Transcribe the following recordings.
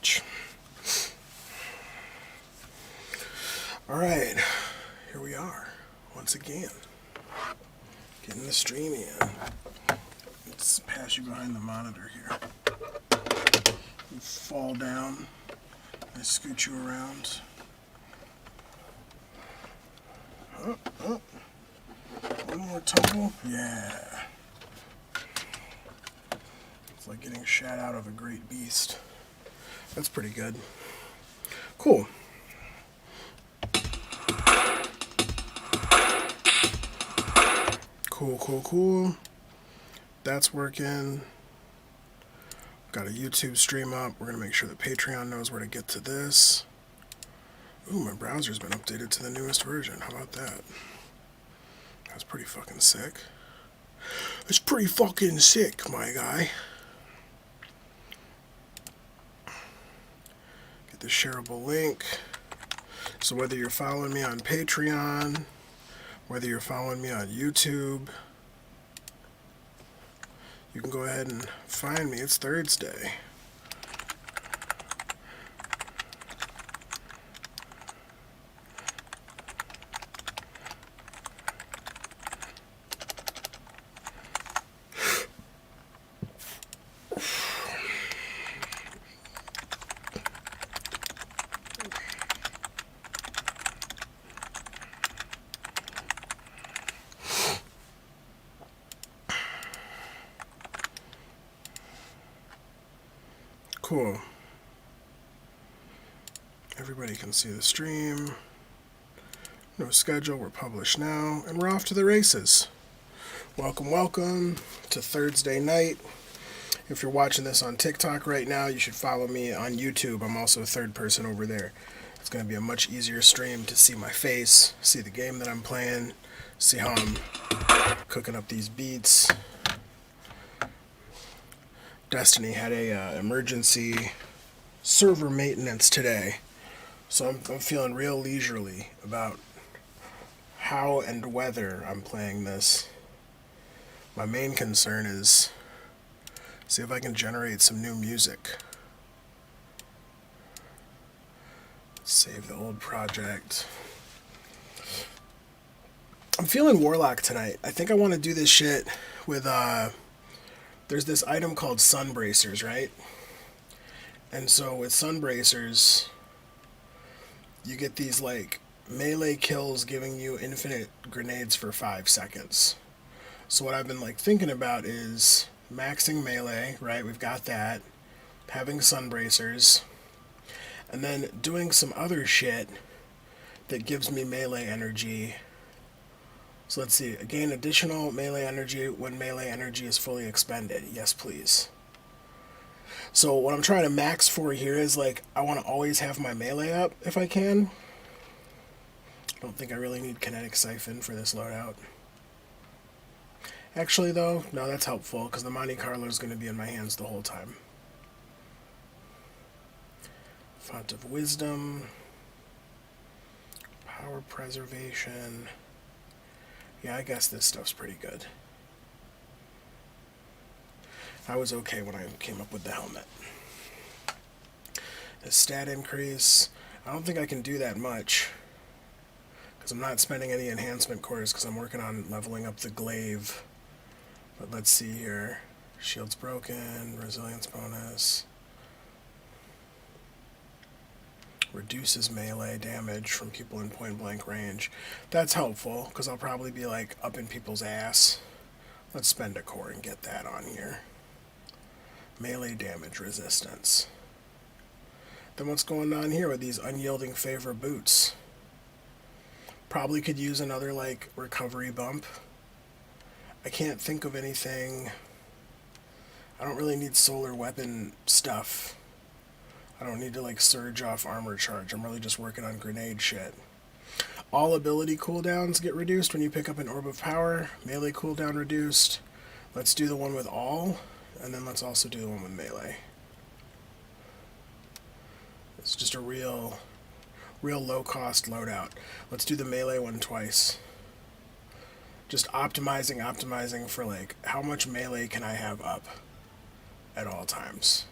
much. Alright, here we are, once again. Getting the stream in. Let's pass you behind the monitor here. You fall down, I scoot you around. Oh. One more tumble. Yeah. It's like getting shot out of a great beast. That's pretty good. Cool. Cool. That's working. Got a YouTube stream up. We're going to make sure that Patreon knows where to get to this. Ooh, my browser's been updated to the newest version. How about that? That's pretty fucking sick. It's pretty fucking sick, my guy. Get the shareable link. So whether you're following me on Patreon, whether you're following me on YouTube, you can go ahead and find me. It's thiiirdsday. Cool. Everybody can see the stream. No schedule, we're published now, and we're off to the races. Welcome to thiiirdsday night. If you're watching this on TikTok right now, you should follow me on YouTube. I'm also a third person over there. It's going to be a much easier stream to see my face, see the game that I'm playing, see how I'm cooking up these beats. Destiny had a emergency server maintenance today, so I'm feeling real leisurely about how and whether I'm playing this. My main concern is see if I can generate some new music. Save the old project. I'm feeling Warlock tonight. I think I want to do this shit with there's this item called sun bracers, right? And so with sun bracers, you get these like melee kills giving you infinite grenades for 5 seconds. So what I've been like thinking about is maxing melee, right? We've got that. Having sun bracers. And then doing some other shit that gives me melee energy. So let's see, gain additional melee energy when melee energy is fully expended. Yes, please. So what I'm trying to max for here is like, I want to always have my melee up if I can. I don't think I really need kinetic siphon for this loadout. Actually though, no, that's helpful because the Monte Carlo is going to be in my hands the whole time. Font of Wisdom. Power Preservation. Yeah, I guess this stuff's pretty good. I was okay when I came up with the helmet. The stat increase. I don't think I can do that much because I'm not spending any enhancement cores because I'm working on leveling up the glaive. But let's see here. Shield's broken. Resilience bonus. Reduces melee damage from people in point blank range. That's helpful because I'll probably be like up in people's ass. Let's spend a core and get that on here. Melee damage resistance. Then what's going on here with these unyielding favor boots? Probably could use another like recovery bump. I can't think of anything. I don't really need solar weapon stuff. I don't need to like surge off armor charge. I'm really just working on grenade shit. All ability cooldowns get reduced when you pick up an orb of power. Melee cooldown reduced. Let's do the one with all, and then let's also do the one with melee. It's just a real low cost loadout. Let's do the melee one twice. Just optimizing for like how much melee can I have up at all times.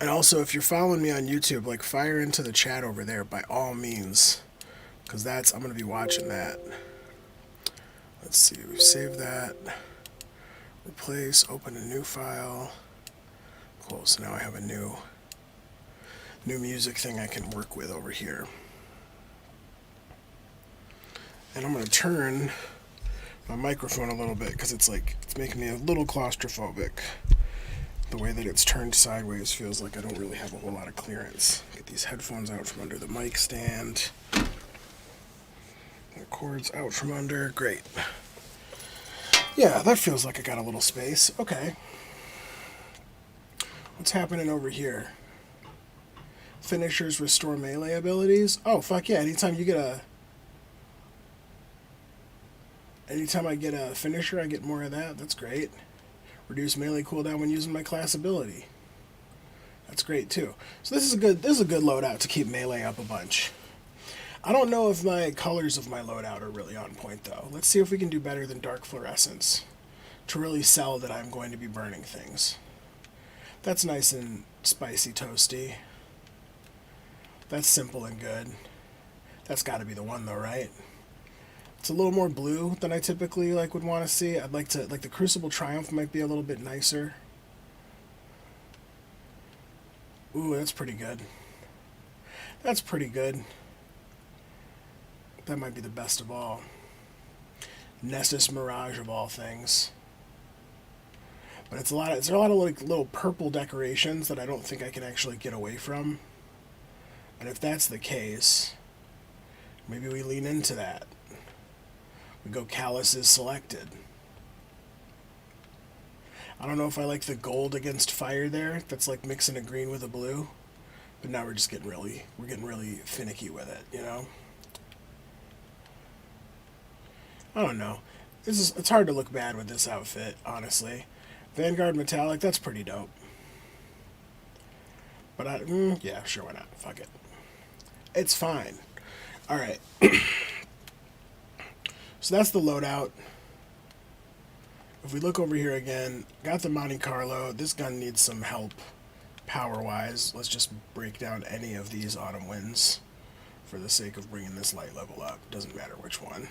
And also, if you're following me on YouTube, like, fire into the chat over there by all means, because I'm going to be watching that. Let's see, we save that. Replace, open a new file. Cool, so now I have a new music thing I can work with over here. And I'm going to turn my microphone a little bit because it's making me a little claustrophobic. The way that it's turned sideways feels like I don't really have a whole lot of clearance. Get these headphones out from under the mic stand. The cord's out from under. Great. Yeah, that feels like I got a little space. Okay. What's happening over here? Finishers restore melee abilities? Oh, fuck yeah. Anytime I get a finisher, I get more of that. That's great. Reduce melee cooldown when using my class ability. That's great too. So this is a good loadout to keep melee up a bunch. I don't know if my colors of my loadout are really on point though. Let's see if we can do better than dark fluorescence to really sell that I'm going to be burning things. That's nice and spicy toasty. That's simple and good. That's got to be the one though, right? It's a little more blue than I typically would want to see. I'd like to the Crucible Triumph might be a little bit nicer. Ooh, that's pretty good. That's pretty good. That might be the best of all. Nessus Mirage of all things. But it's a lot of little purple decorations that I don't think I can actually get away from. And if that's the case, maybe we lean into that. We go Callus is selected. I don't know if I like the gold against fire there. That's like mixing a green with a blue. But now we're getting really finicky with it, you know? I don't know. It's hard to look bad with this outfit, honestly. Vanguard Metallic, that's pretty dope. But yeah, sure, why not? Fuck it. It's fine. Alright. So that's the loadout. If we look over here again, got the Monte Carlo. This gun needs some help power-wise. Let's just break down any of these Autumn Winds for the sake of bringing this light level up. Doesn't matter which one.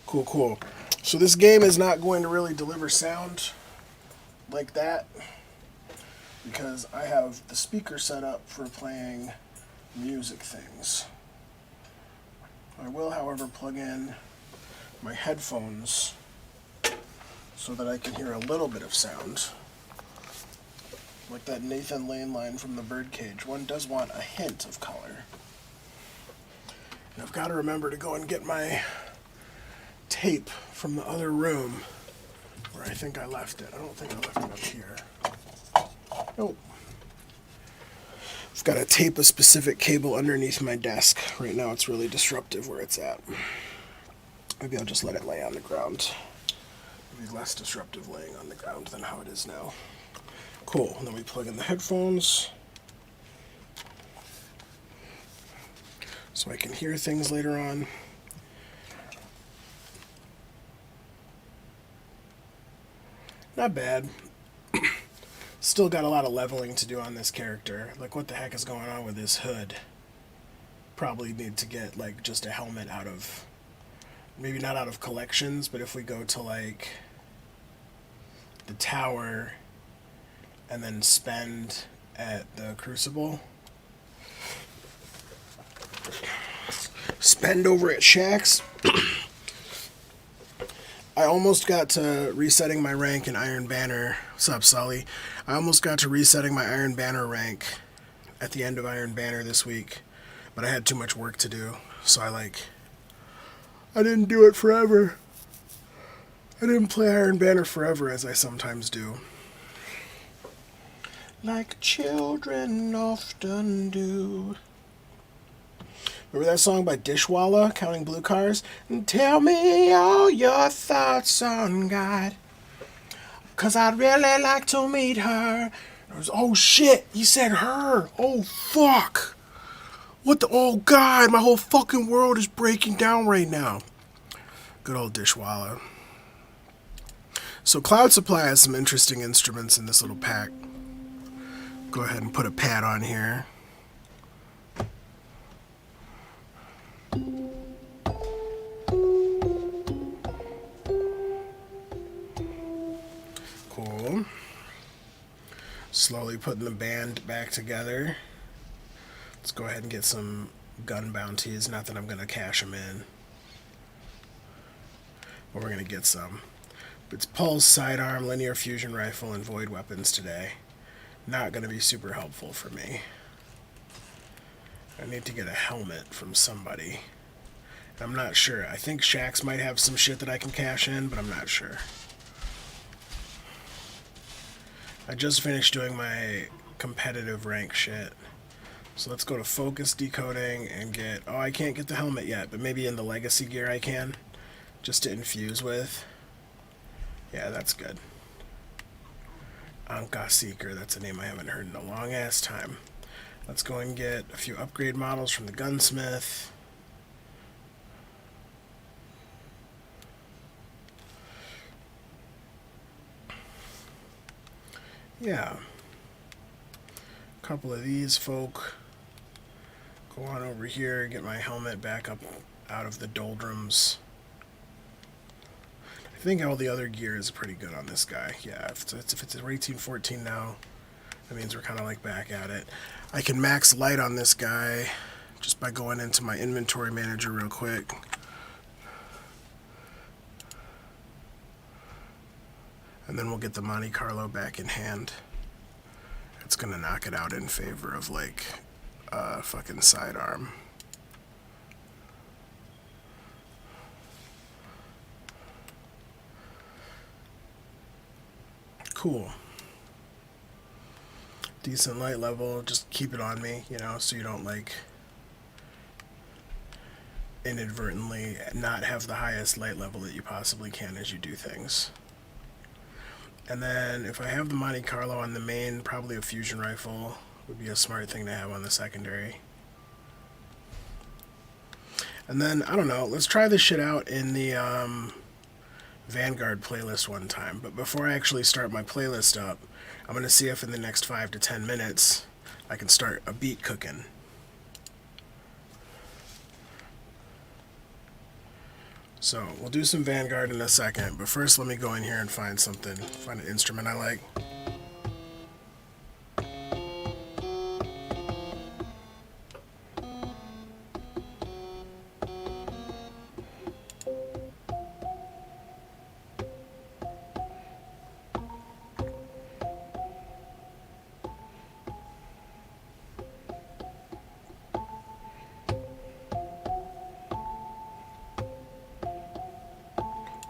Cool, cool. So this game is not going to really deliver sound like that because I have the speaker set up for playing music things. I will, however, plug in my headphones so that I can hear a little bit of sound. Like that Nathan Lane line from The Birdcage. One does want a hint of color. And I've got to remember to go and get my tape from the other room where I think I left it. I don't think I left it up here. Nope. I've got to tape a specific cable underneath my desk. Right now it's really disruptive where it's at. Maybe I'll just let it lay on the ground. It'll be less disruptive laying on the ground than how it is now. Cool, and then we plug in the headphones so I can hear things later on. Not bad. Still got a lot of leveling to do on this character. Like, what the heck is going on with this hood? Probably need to get, like, just a helmet out of... Maybe not out of collections, but if we go to, like, the tower and then spend at the Crucible. Spend over at Shack's. I almost got to resetting my rank in Iron Banner. What's up, Sully? I almost got to resetting my Iron Banner rank at the end of Iron Banner this week, but I had too much work to do, so I didn't do it forever. I didn't play Iron Banner forever, as I sometimes do. Like children often do. Remember that song by Dishwalla, Counting Blue Cars? And tell me all your thoughts on God, 'cause I'd really like to meet her. It was, oh shit, he said her. Oh fuck. What the, oh God, my whole fucking world is breaking down right now. Good old Dishwalla. So Cloud Supply has some interesting instruments in this little pack. Go ahead and put a pad on here. Cool. Slowly putting the band back together. Let's go ahead and get some gun bounties. Not that I'm going to cash them in, but we're going to get some. It's Pulse, Sidearm, Linear Fusion Rifle, and Void Weapons today. Not going to be super helpful for me. I need to get a helmet from somebody. I'm not sure. I think Shax might have some shit that I can cash in, but I'm not sure. I just finished doing my competitive rank shit. So let's go to Focus Decoding and get... Oh, I can't get the helmet yet, but maybe in the Legacy gear I can. Just to infuse with. Yeah, that's good. Anka Seeker, that's a name I haven't heard in a long ass time. Let's go and get a few upgrade models from the gunsmith. Yeah. A couple of these folk. Go on over here, get my helmet back up out of the doldrums. I think all the other gear is pretty good on this guy. Yeah, if it's 1814 now, that means we're kind of like back at it. I can max light on this guy just by going into my inventory manager real quick. And then we'll get the Monte Carlo back in hand. It's gonna knock it out in favor of like fucking sidearm. Cool. Decent light level, just keep it on me, you know, so you don't like inadvertently not have the highest light level that you possibly can as you do things. And then if I have the Monte Carlo on the main, probably a fusion rifle would be a smart thing to have on the secondary. And then, I don't know, let's try this shit out in the Vanguard playlist one time. But before I actually start my playlist up, I'm going to see if in the next 5 to 10 minutes I can start a beat cooking. So, we'll do some Vanguard in a second, but first let me go in here and find something, find an instrument I like.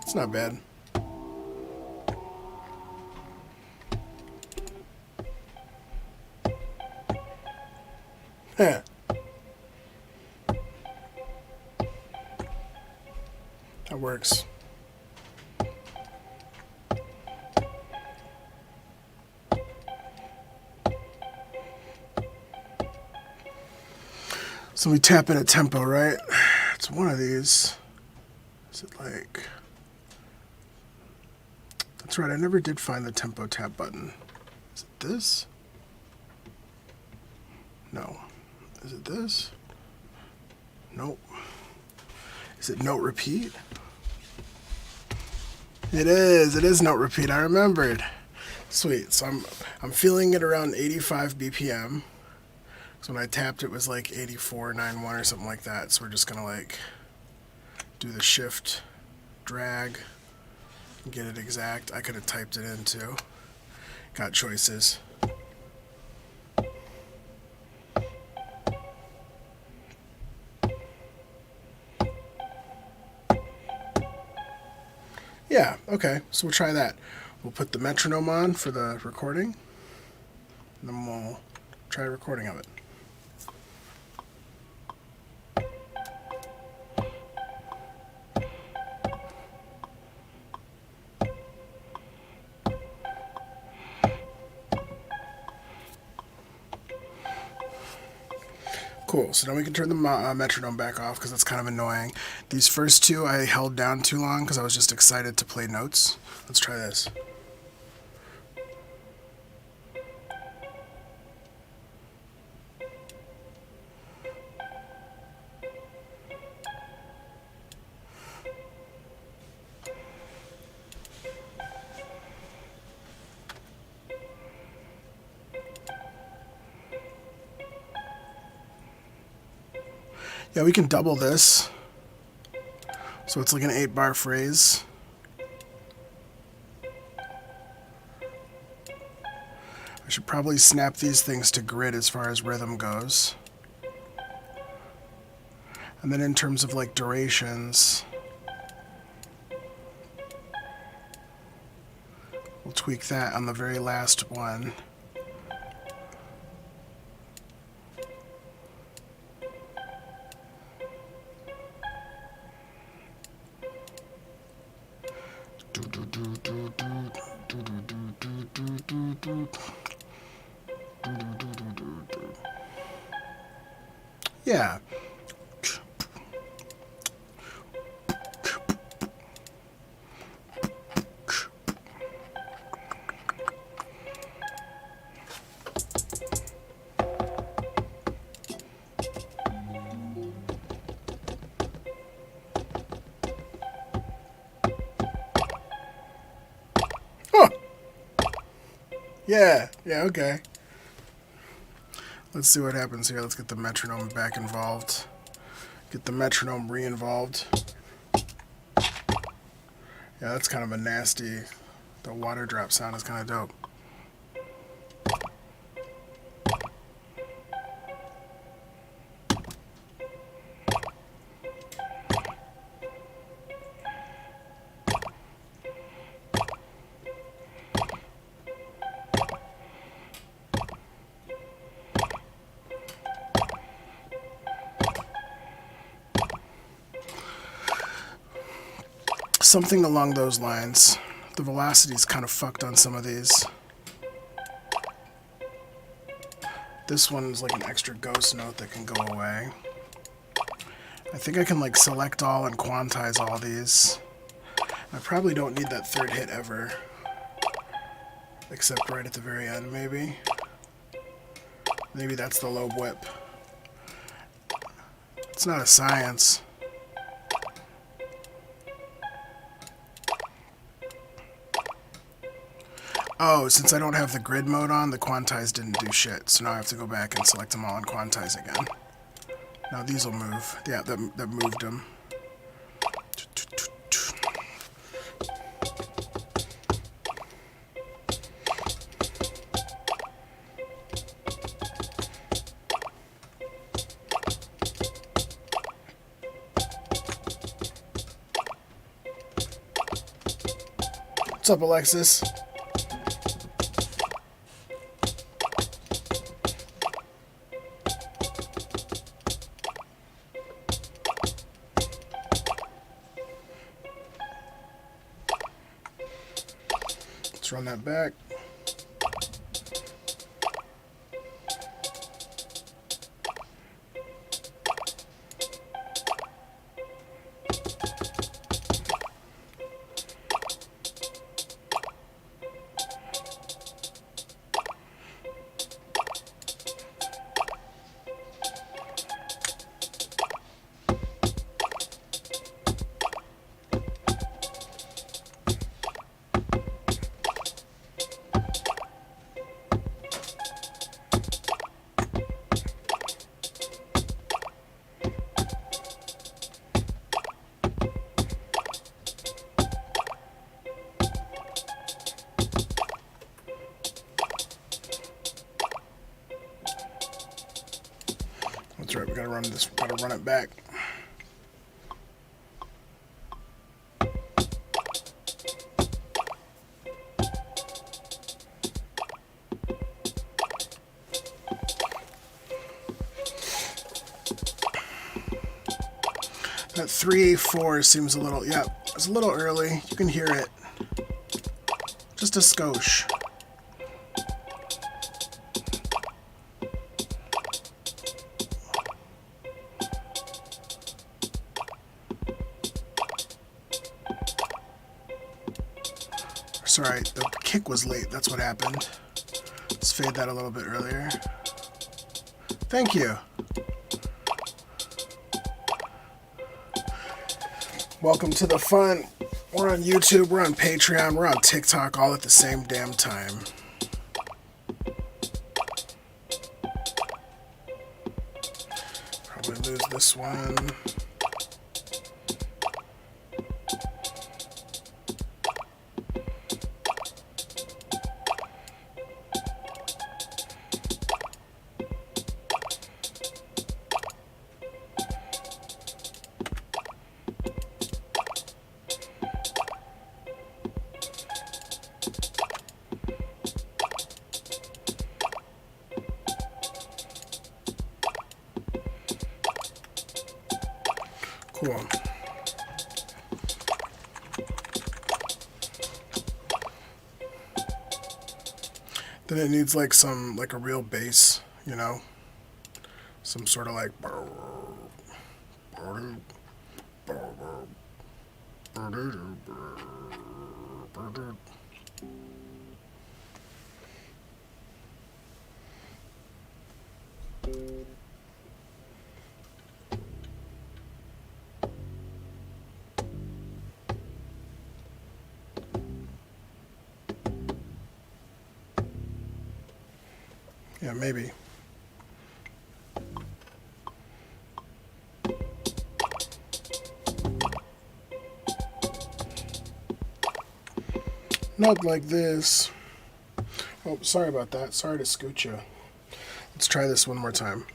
It's not bad. Heh. That works. So we tap in a tempo, right? It's one of these. Is it like... That's right, I never did find the tempo tap button. Is it this? No. Is it this? Nope. Is it note repeat? It is note repeat, I remembered. Sweet, so I'm feeling it around 85 BPM. So when I tapped it was like 84.91 or something like that. So we're just gonna like do the shift, drag, get it exact. I could have typed it in too. Got choices. Yeah, okay, so we'll try that. We'll put the metronome on for the recording, and then we'll try a recording of it. Cool, so now we can turn the metronome back off because that's kind of annoying. These first two I held down too long because I was just excited to play notes. Let's try this. Yeah, we can double this. So it's like an 8-bar phrase. I should probably snap these things to grid as far as rhythm goes. And then in terms of like durations, we'll tweak that on the very last one. Yeah. Huh. Yeah, okay. Let's see what happens here. Let's get the metronome back involved. Get the metronome re-involved. Yeah, that's kind of a nasty... The water drop sound is kind of dope. Something along those lines. The velocity's kind of fucked on some of these. This one's like an extra ghost note that can go away. I think I can like select all and quantize all these. I probably don't need that third hit ever. Except right at the very end, maybe. Maybe that's the lobe whip. It's not a science. Oh, since I don't have the grid mode on, the quantize didn't do shit. So now I have to go back and select them all and quantize again. Now these will move. Yeah, that moved them. What's up, Alexis? Let's run that back. That's right, we gotta run this, gotta run it back. That 3/4 seems a little, yeah, it's a little early. You can hear it. Just a skosh. Sorry, the kick was late. That's what happened. Let's fade that a little bit earlier. Thank you. Welcome to the fun. We're on YouTube, we're on Patreon, we're on TikTok all at the same damn time. Probably lose this one. Cool. Then it needs like a real bass, you know? Some sort of like yeah, maybe. Not like this. Oh, sorry about that. Sorry to scoot you. Let's try this one more time.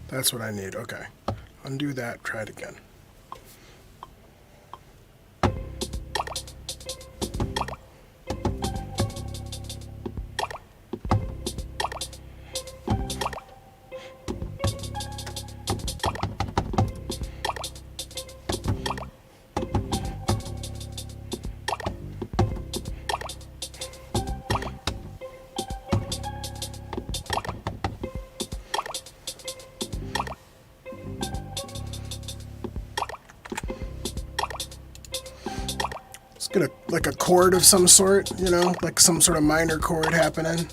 That's what I need. Okay. Undo that. Try it again. Get like a chord of some sort, you know, like some sort of minor chord happening.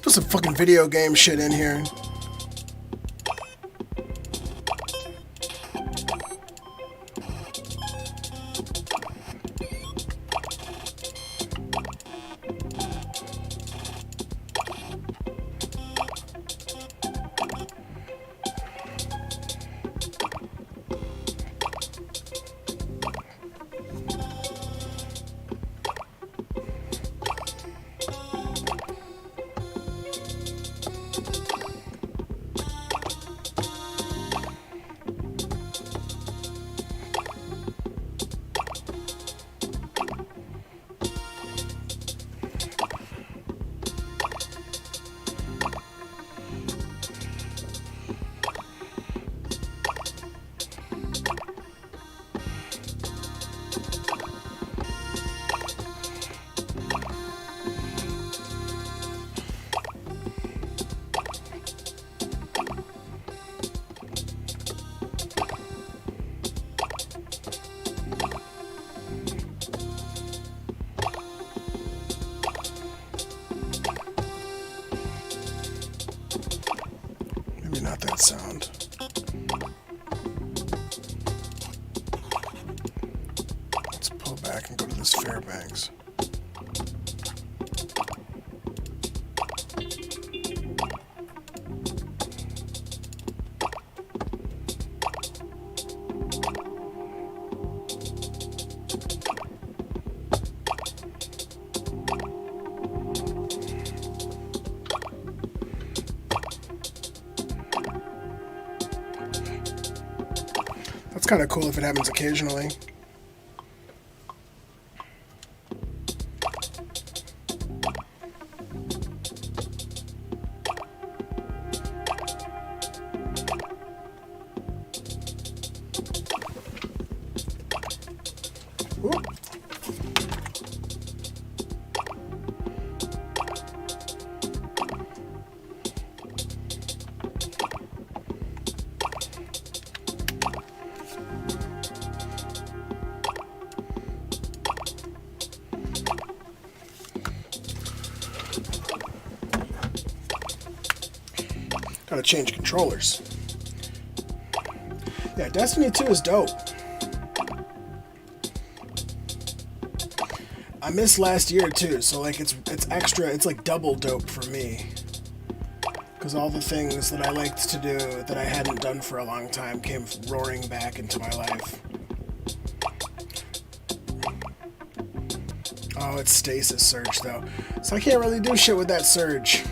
Put some fucking video game shit in here. back and go to this Fairbanks. That's kind of cool if it happens occasionally. Whoop. Gotta change controllers. Yeah, Destiny 2 is dope. I missed last year too, so like it's extra, it's like double dope for me. Because all the things that I liked to do that I hadn't done for a long time came roaring back into my life. Oh, it's stasis surge though. So I can't really do shit with that surge.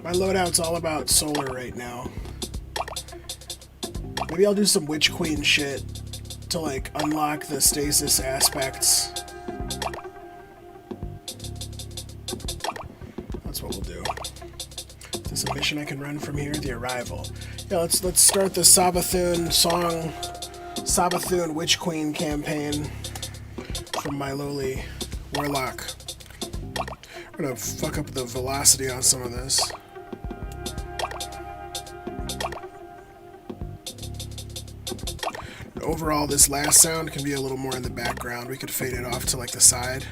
My loadout's all about solar right now. Maybe I'll do some Witch Queen shit to like unlock the stasis aspects. That's what we'll do. Is this a mission I can run from here? The Arrival. Yeah, let's start the Sabathun Witch Queen campaign from my lowly warlock. I'm gonna fuck up the velocity on some of this. Overall, this last sound can be a little more in the background. We could fade it off to like the side.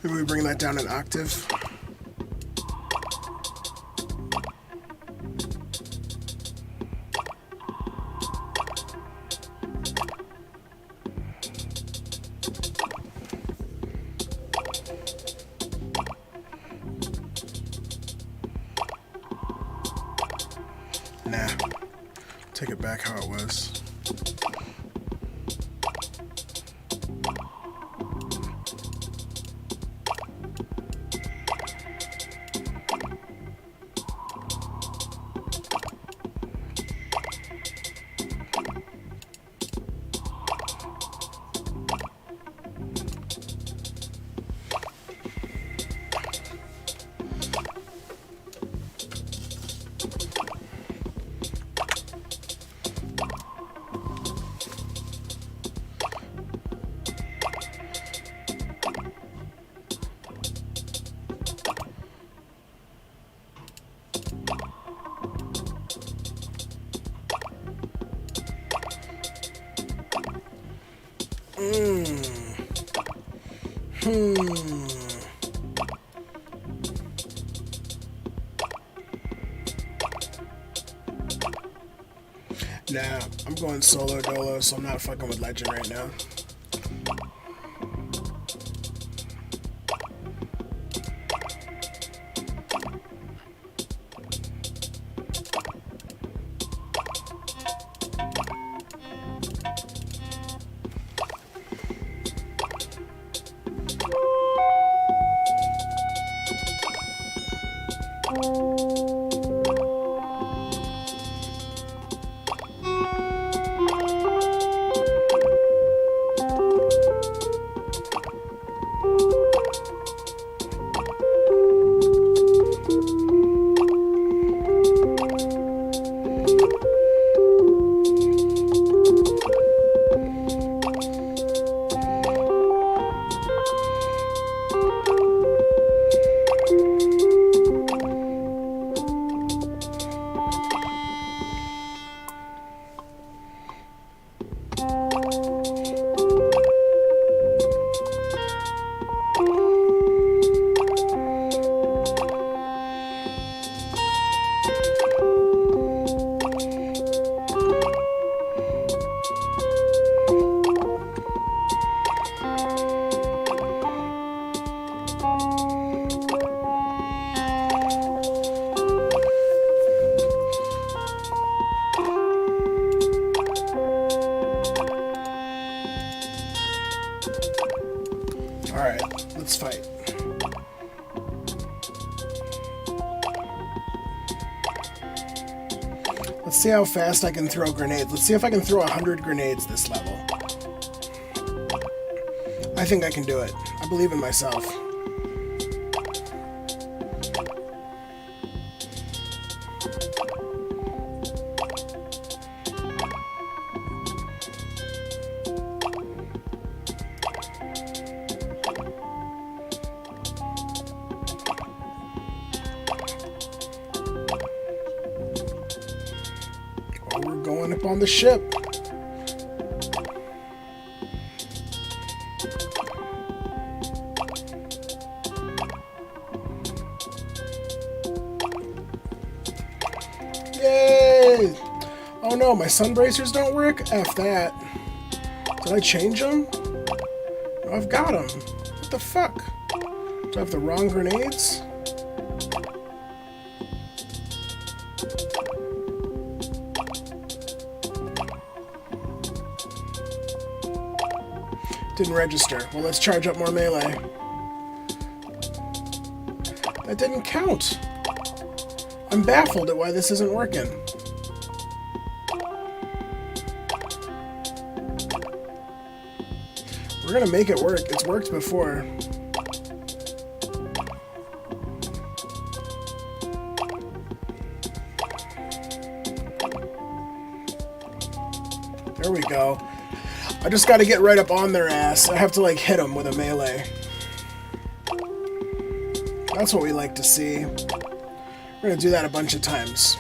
Maybe we bring that down an octave. Nah. Take it back how it was. Nah, I'm going solo dolo, so I'm not fucking with Legend right now. let's fight. Let's see how fast I can throw grenades. Let's see if I can throw 100 grenades this level. I think I can do it. I believe in myself. Oh, we're going up on the ship. Yay! Oh no, my sun bracers don't work? F that. Did I change them? No, I've got them. What the fuck? Do I have the wrong grenades? Didn't register. Well, let's charge up more melee. That didn't count. I'm baffled at why this isn't working. We're gonna make it work. It's worked before. There we go. I just gotta get right up on their ass. I have to, like, hit them with a melee. That's what we like to see. We're gonna do that a bunch of times.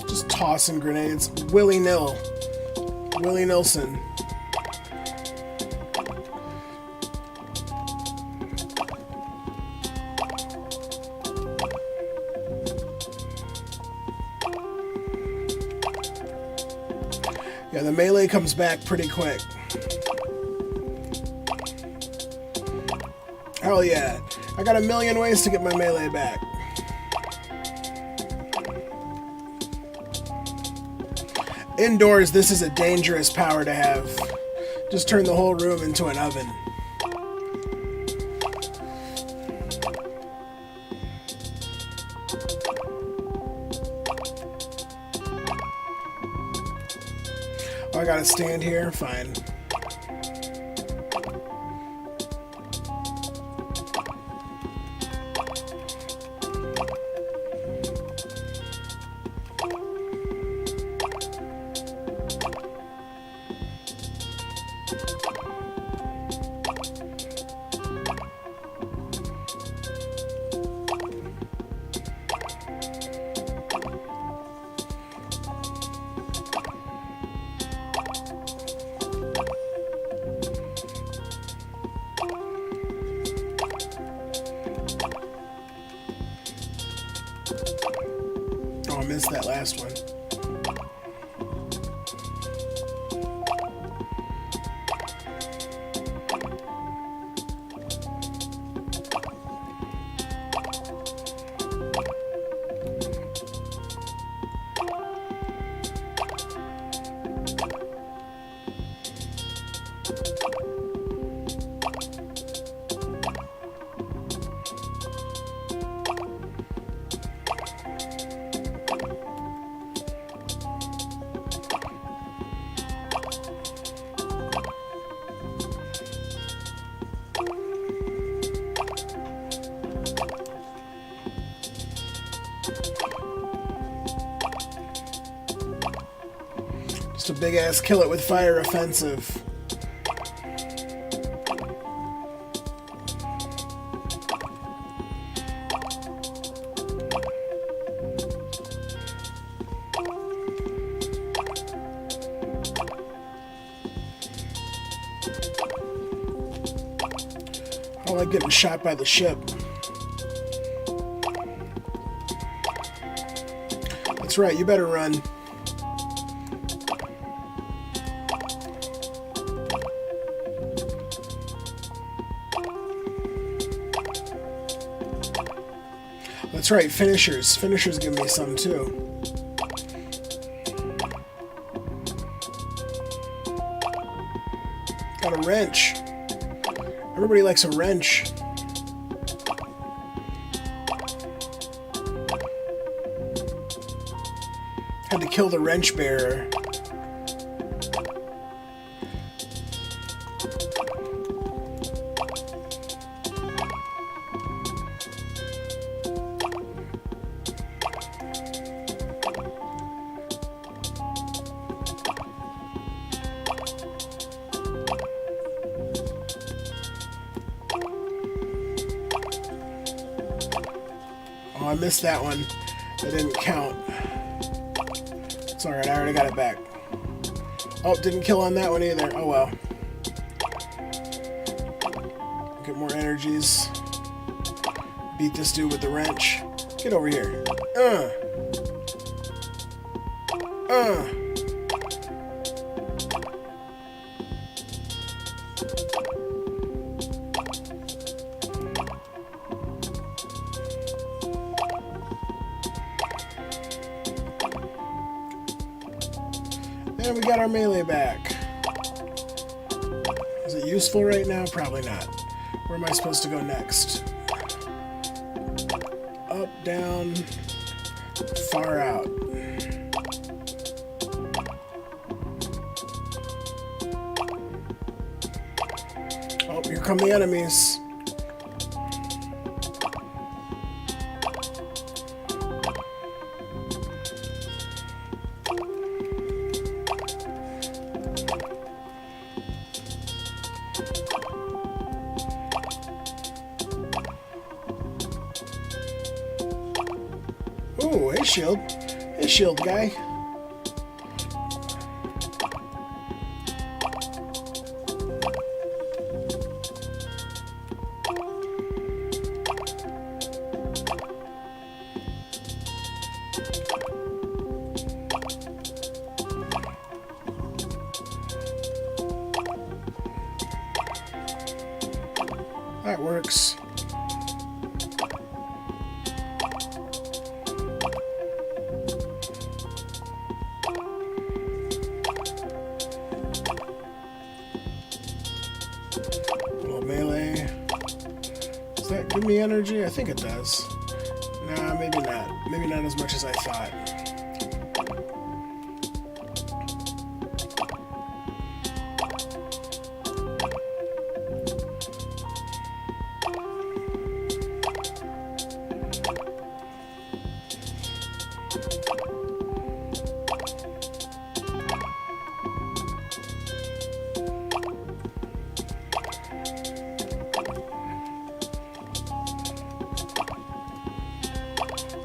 Just tossing grenades willy-nilly. Willie Nelson. Yeah, the melee comes back pretty quick. Hell yeah. I got a million ways to get my melee back. Indoors, this is a dangerous power to have. Just turn the whole room into an oven. Oh, I gotta stand here? Fine. Oh, I missed that last one. Just a big ass kill it with fire offensive. I don't like getting shot by the ship. right, you better run. That's right, finishers. Finishers give me some too. Got a wrench. Everybody likes a wrench. Had to kill the wrench bearer. Oh, I missed that one. It didn't count. It's alright, I already got it back. Oh, didn't kill on that one either. Oh well. Get more energies. Beat this dude with the wrench. Get over here. And we got our melee back. Is it useful right now? Probably not. Where am I supposed to go next? Up, down, far out. Oh, here come the enemies. Ooh, hey shield. Hey shield guy. That works. Little melee. Does that give me energy? I think it does. Nah, maybe not. Maybe not as much as I thought.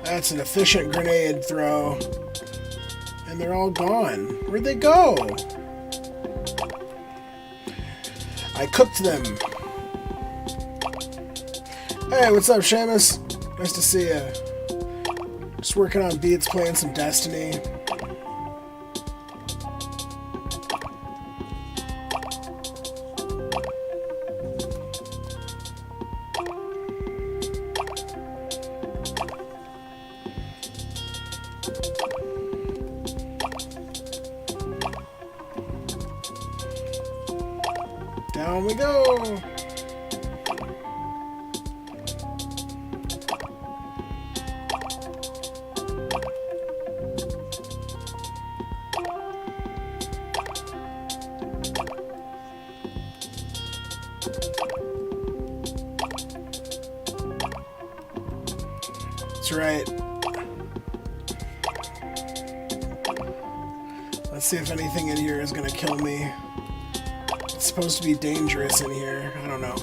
That's an efficient grenade throw. And they're all gone. Where'd they go? I cooked them. Hey, what's up, Seamus? Nice to see you. Just working on beats, playing some Destiny. Down we go! That's right. Let's see if anything in here is gonna kill me. It's supposed to be dangerous in here. I don't know.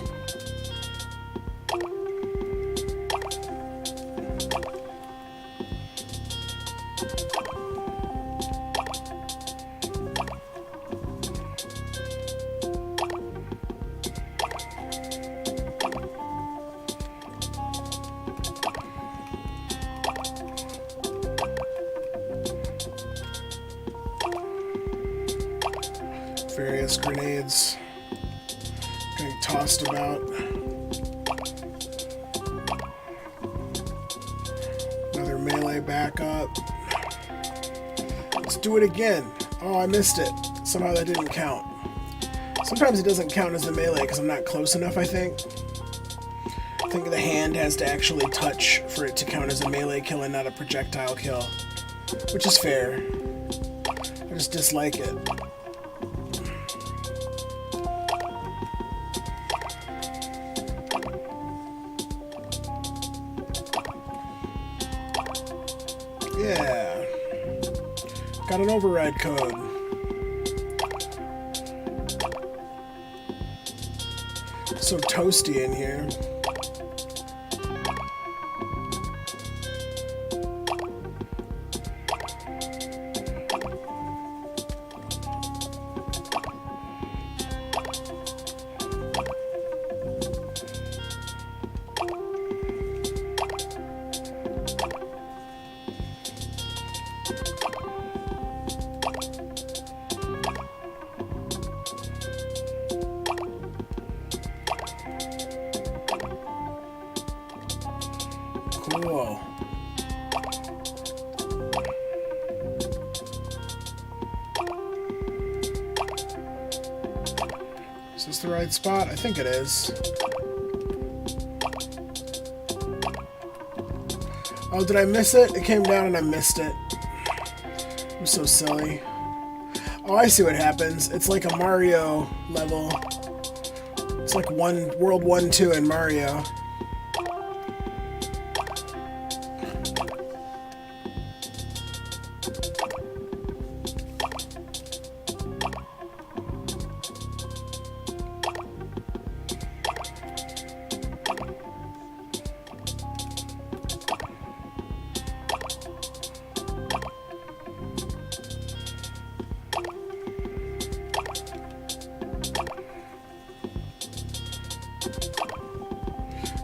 grenades getting tossed about. Another melee backup. Let's do it again. Oh, I missed it. Somehow that didn't count. Sometimes it doesn't count as the melee because I'm not close enough, I think. I think the hand has to actually touch for it to count as a melee kill and not a projectile kill. Which is fair. I just dislike it. Yeah. Got an override code. So toasty in here. Cool. Is this the right spot? I think it is. Oh, did I miss it? It came down and I missed it. I'm so silly. Oh, I see what happens. It's like a Mario level. It's like World 1-2 in Mario.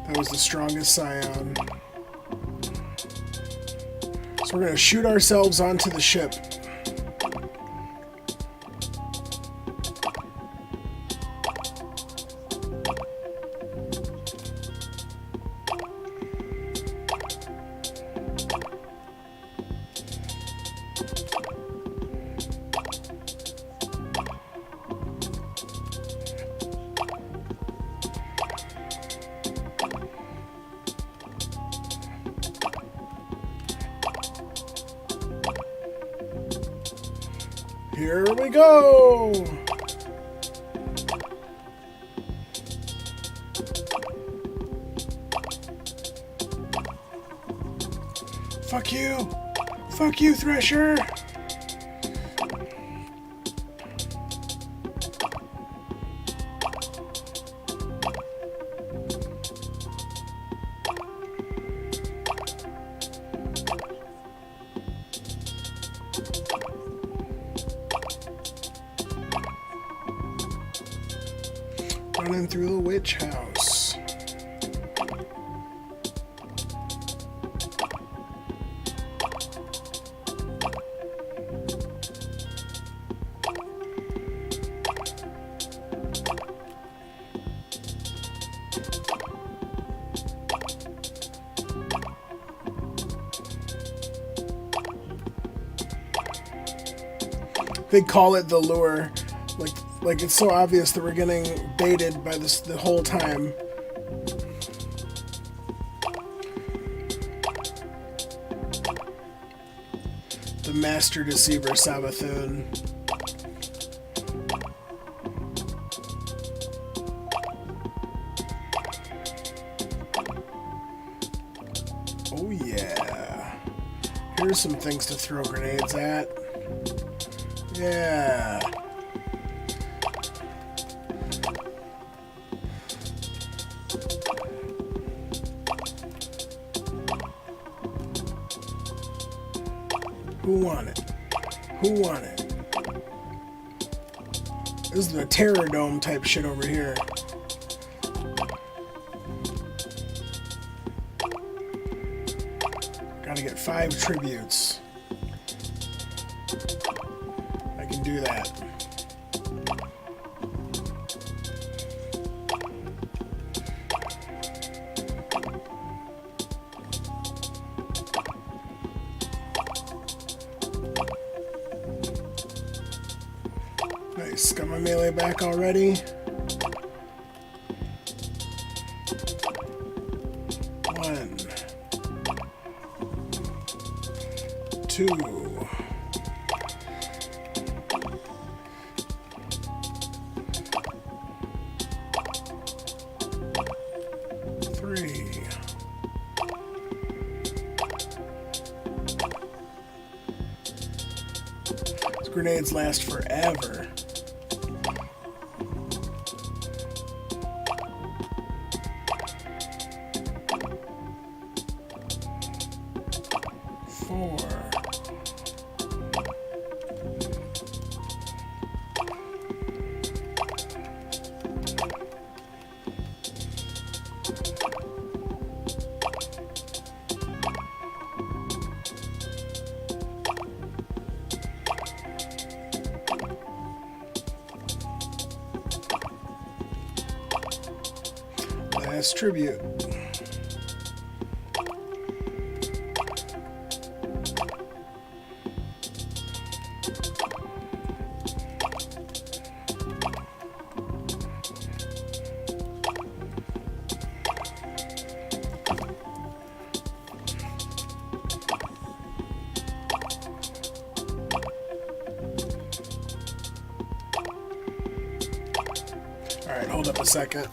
That was the strongest scion. So we're going to shoot ourselves onto the ship. Here we go! Fuck you! Fuck you, Thresher! Running through the witch house. They call it the lure. Like it's so obvious that we're getting baited by this the whole time. The Master Deceiver Sabathun. Oh yeah. Here's some things to throw grenades at. Yeah. Who won it? Who won it? This is the Terror Dome type shit over here. Gotta get 5 tributes. I can do that. my melee back already. One. Two. Three. These grenades last forever. 4. Last tribute. All right, hold up a second.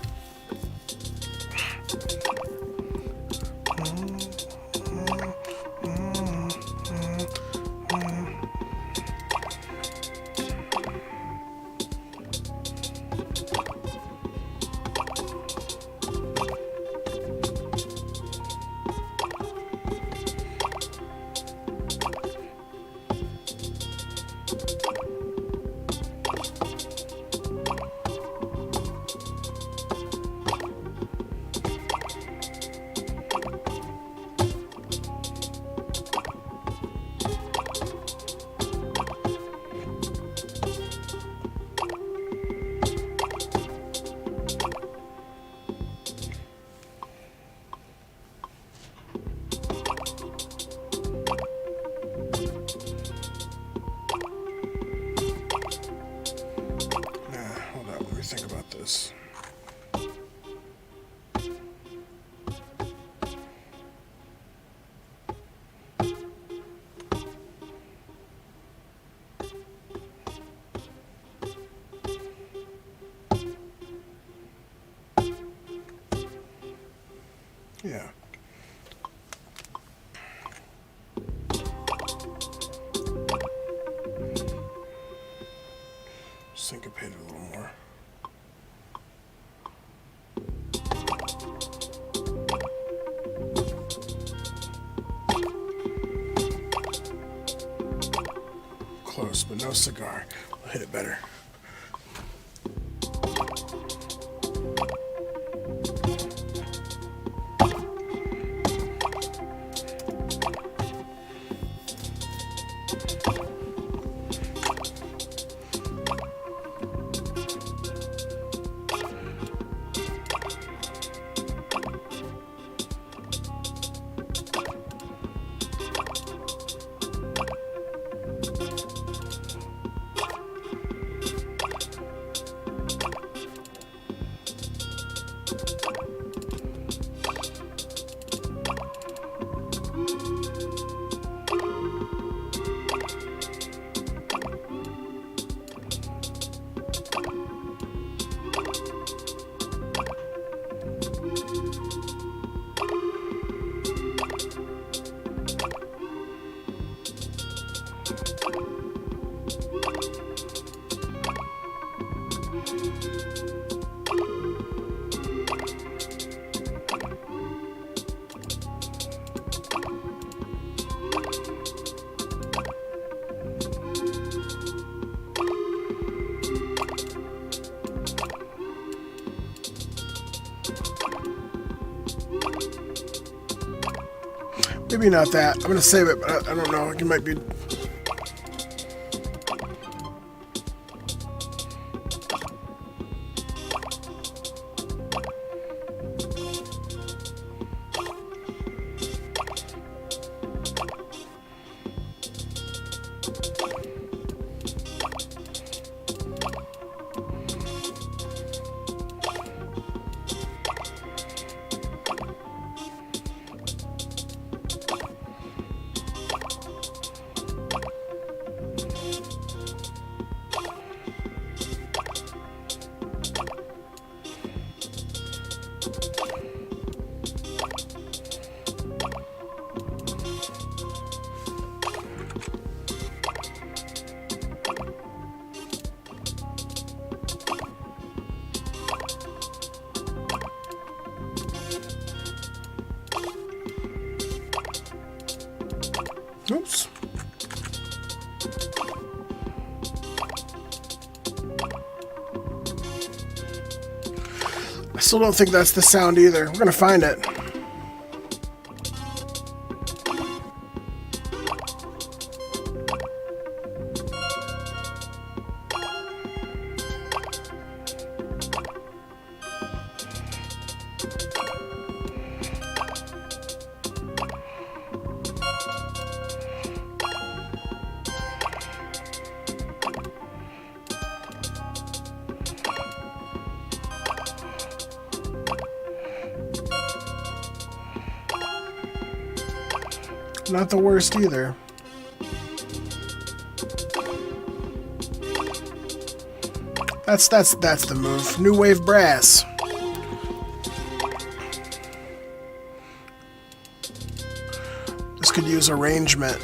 Think about this. Yeah. Syncopate it a little more. Close, but no cigar. I'll hit it better. Maybe not that. I'm going to save it, but I don't know. It might be... I still don't think that's the sound either. We're gonna find it. Not the worst either. That's the move. New wave brass. This could use arrangement.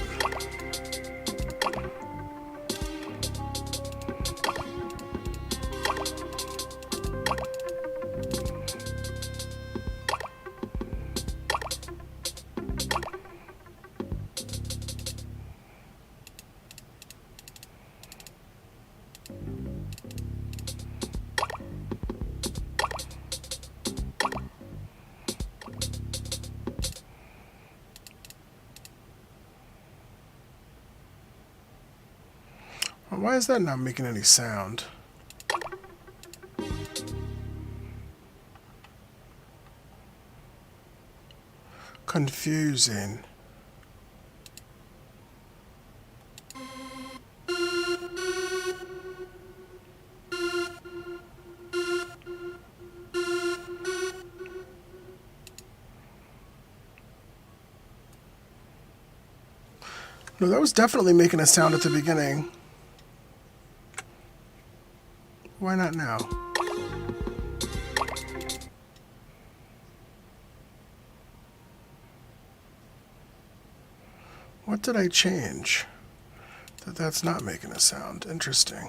Why is that not making any sound? Confusing. No, that was definitely making a sound at the beginning. Why not now? What did I change? That's not making a sound. Interesting.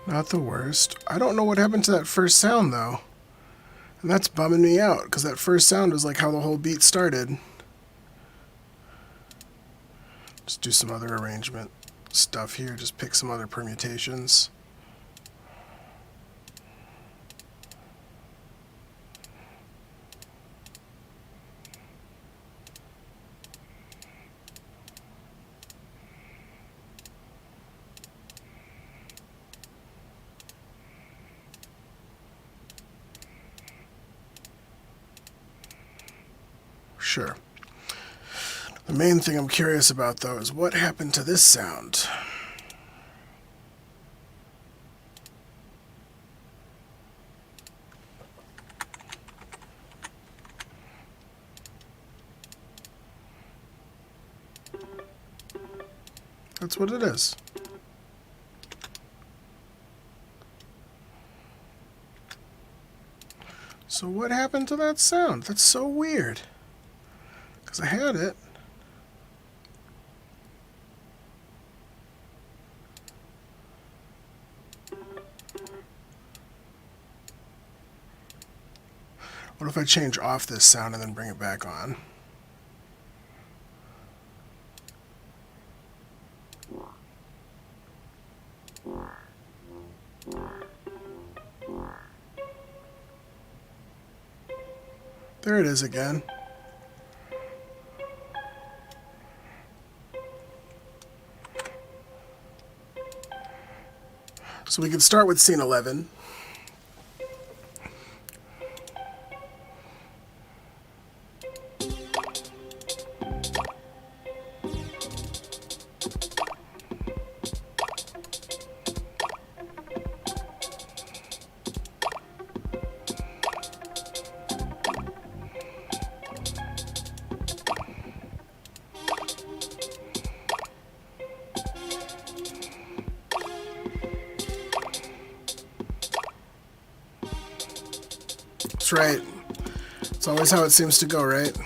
Not the worst. I don't know what happened to that first sound, though. And that's bumming me out, because that first sound was like how the whole beat started. Just do some other arrangement stuff here. Just pick some other permutations. Sure. The main thing I'm curious about, though, is what happened to this sound? That's what it is. So what happened to that sound? That's so weird. Because I had it. What if I change off this sound and then bring it back on? There it is again. So we could start with scene 11. That's right. It's always how it seems to go, right?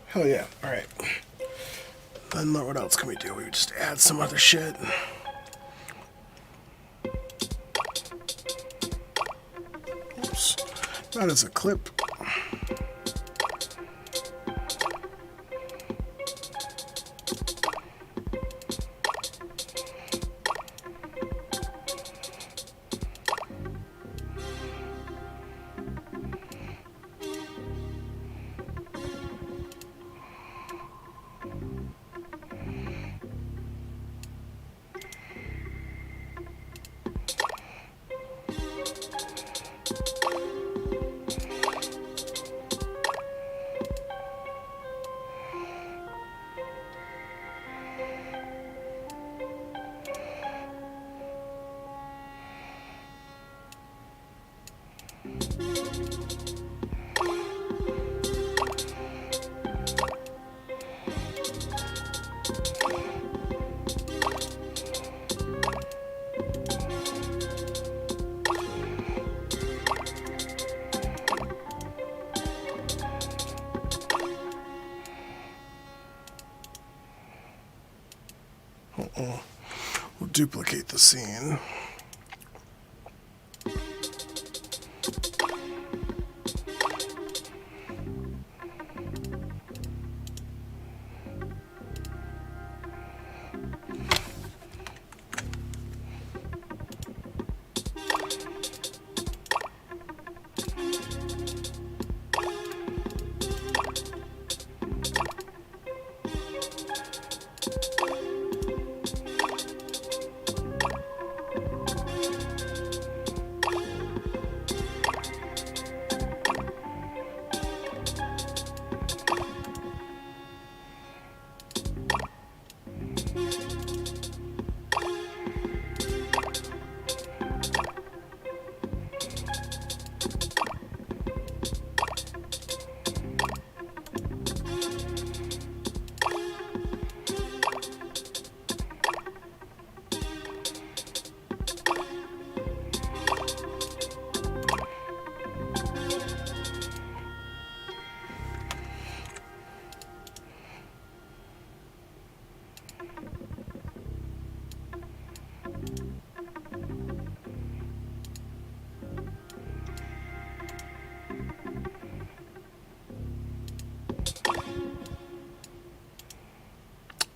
Hell yeah. Alright. Then what else can we do? We just add some other shit. Oops. Not as a clip. We'll duplicate the scene.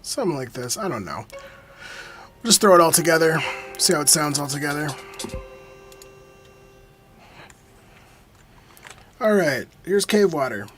Something like this. I don't know. Just throw it all together. See how it sounds all together. Alright, here's Cave Water.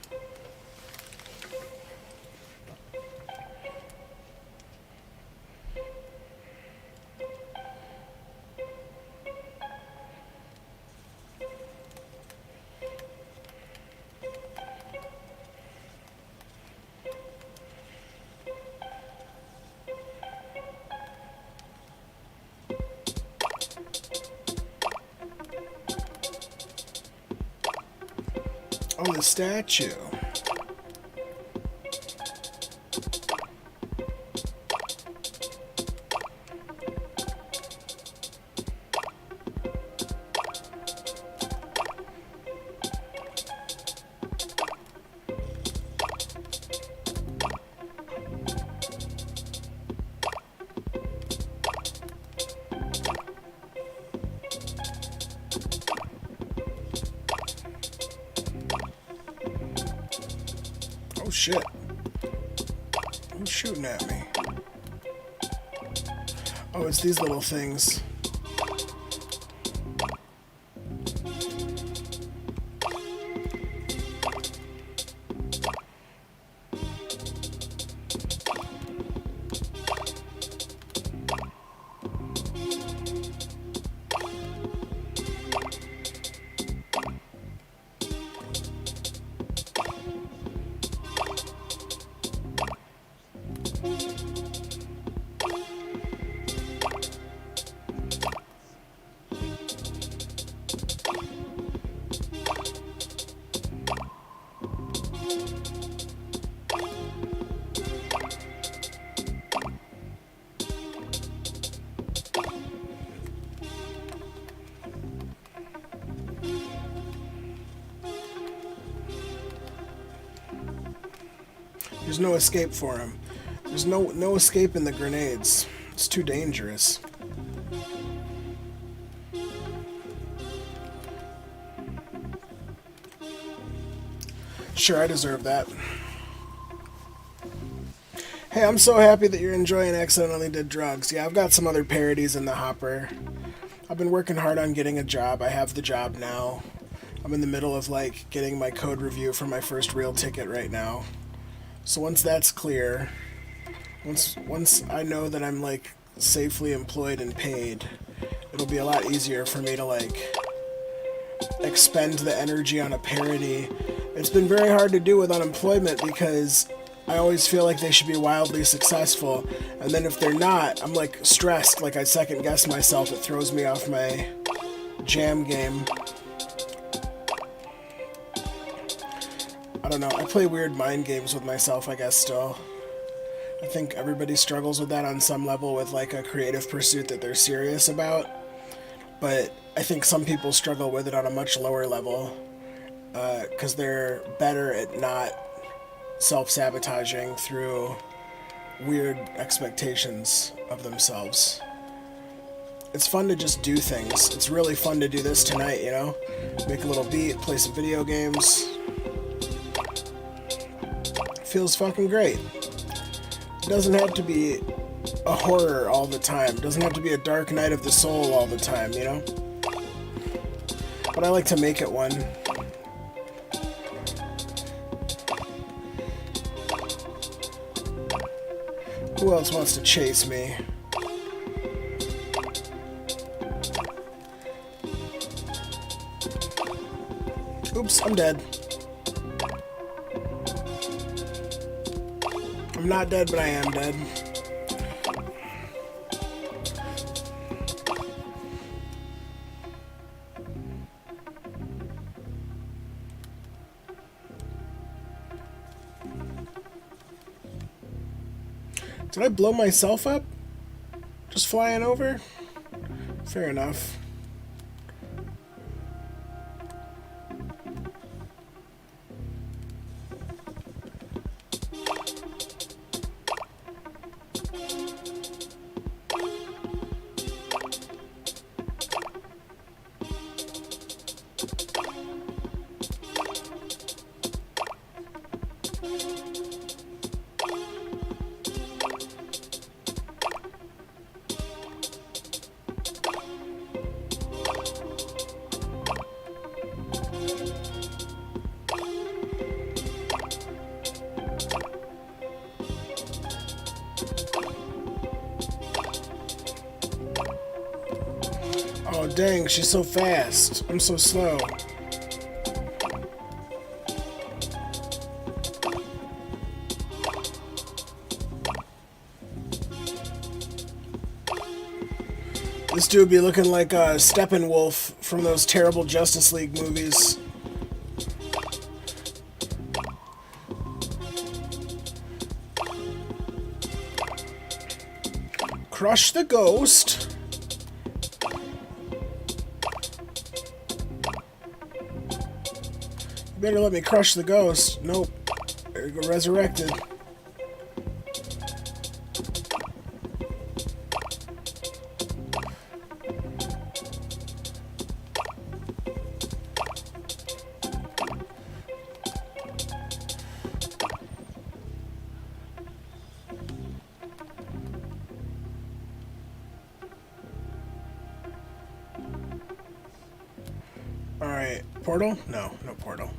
Oh, the statue. Oh shit. Who's shooting at me? Oh, it's these little things. There's no escape for him. There's no escape in the grenades. It's too dangerous. Sure, I deserve that. Hey, I'm so happy that you're enjoying Accidentally Did Drugs. Yeah, I've got some other parodies in the hopper. I've been working hard on getting a job. I have the job now. I'm in the middle of, like, getting my code review for my first real ticket right now. So once that's clear, once I know that I'm, like, safely employed and paid, it'll be a lot easier for me to, like, expend the energy on a parody. It's been very hard to do with unemployment because I always feel like they should be wildly successful, and then if they're not, I'm like stressed, like I second guess myself. It throws me off my jam game. I don't know, I play weird mind games with myself, I guess, still. I think everybody struggles with that on some level with like a creative pursuit that they're serious about, but I think some people struggle with it on a much lower level because they're better at not self-sabotaging through weird expectations of themselves. It's fun to just do things. It's really fun to do this tonight, you know? Make a little beat, play some video games. Feels fucking great. It doesn't have to be a horror all the time. It doesn't have to be a dark night of the soul all the time, you know? But I like to make it one. Who else wants to chase me? Oops, I'm dead. I'm not dead, but I am dead. Did I blow myself up? Just flying over? Fair enough. Oh dang, she's so fast. I'm so slow. This dude be looking like Steppenwolf from those terrible Justice League movies. Crush the ghost. You better let me crush the ghost. Nope. There you go, resurrected. Alright, portal? No, no portal.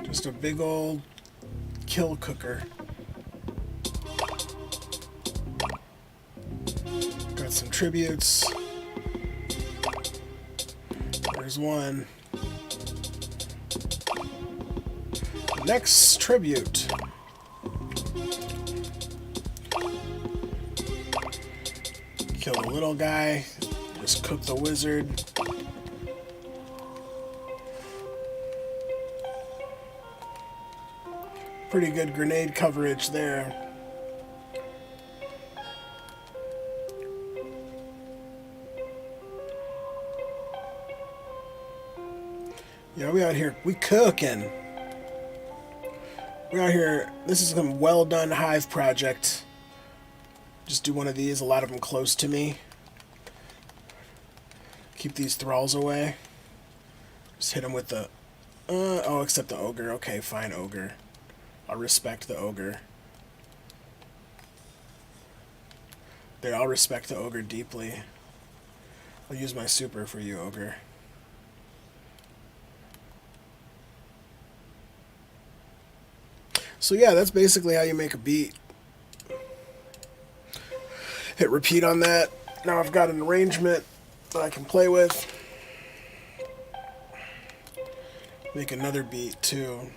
Just a big old kill cooker. Got some tributes. There's one. Next tribute. Kill the little guy. Just cook the wizard. Pretty good grenade coverage there. Yeah, we out here. We cooking. We out here. This is a well done hive project. Just do one of these. A lot of them close to me. Keep these thralls away. Just hit them with the... oh, except the ogre. Okay, fine, ogre. I'll respect the ogre. There, I'll respect the ogre deeply. I'll use my super for you, ogre. So yeah, that's basically how you make a beat. Hit repeat on that. Now I've got an arrangement that I can play with. Make another beat too.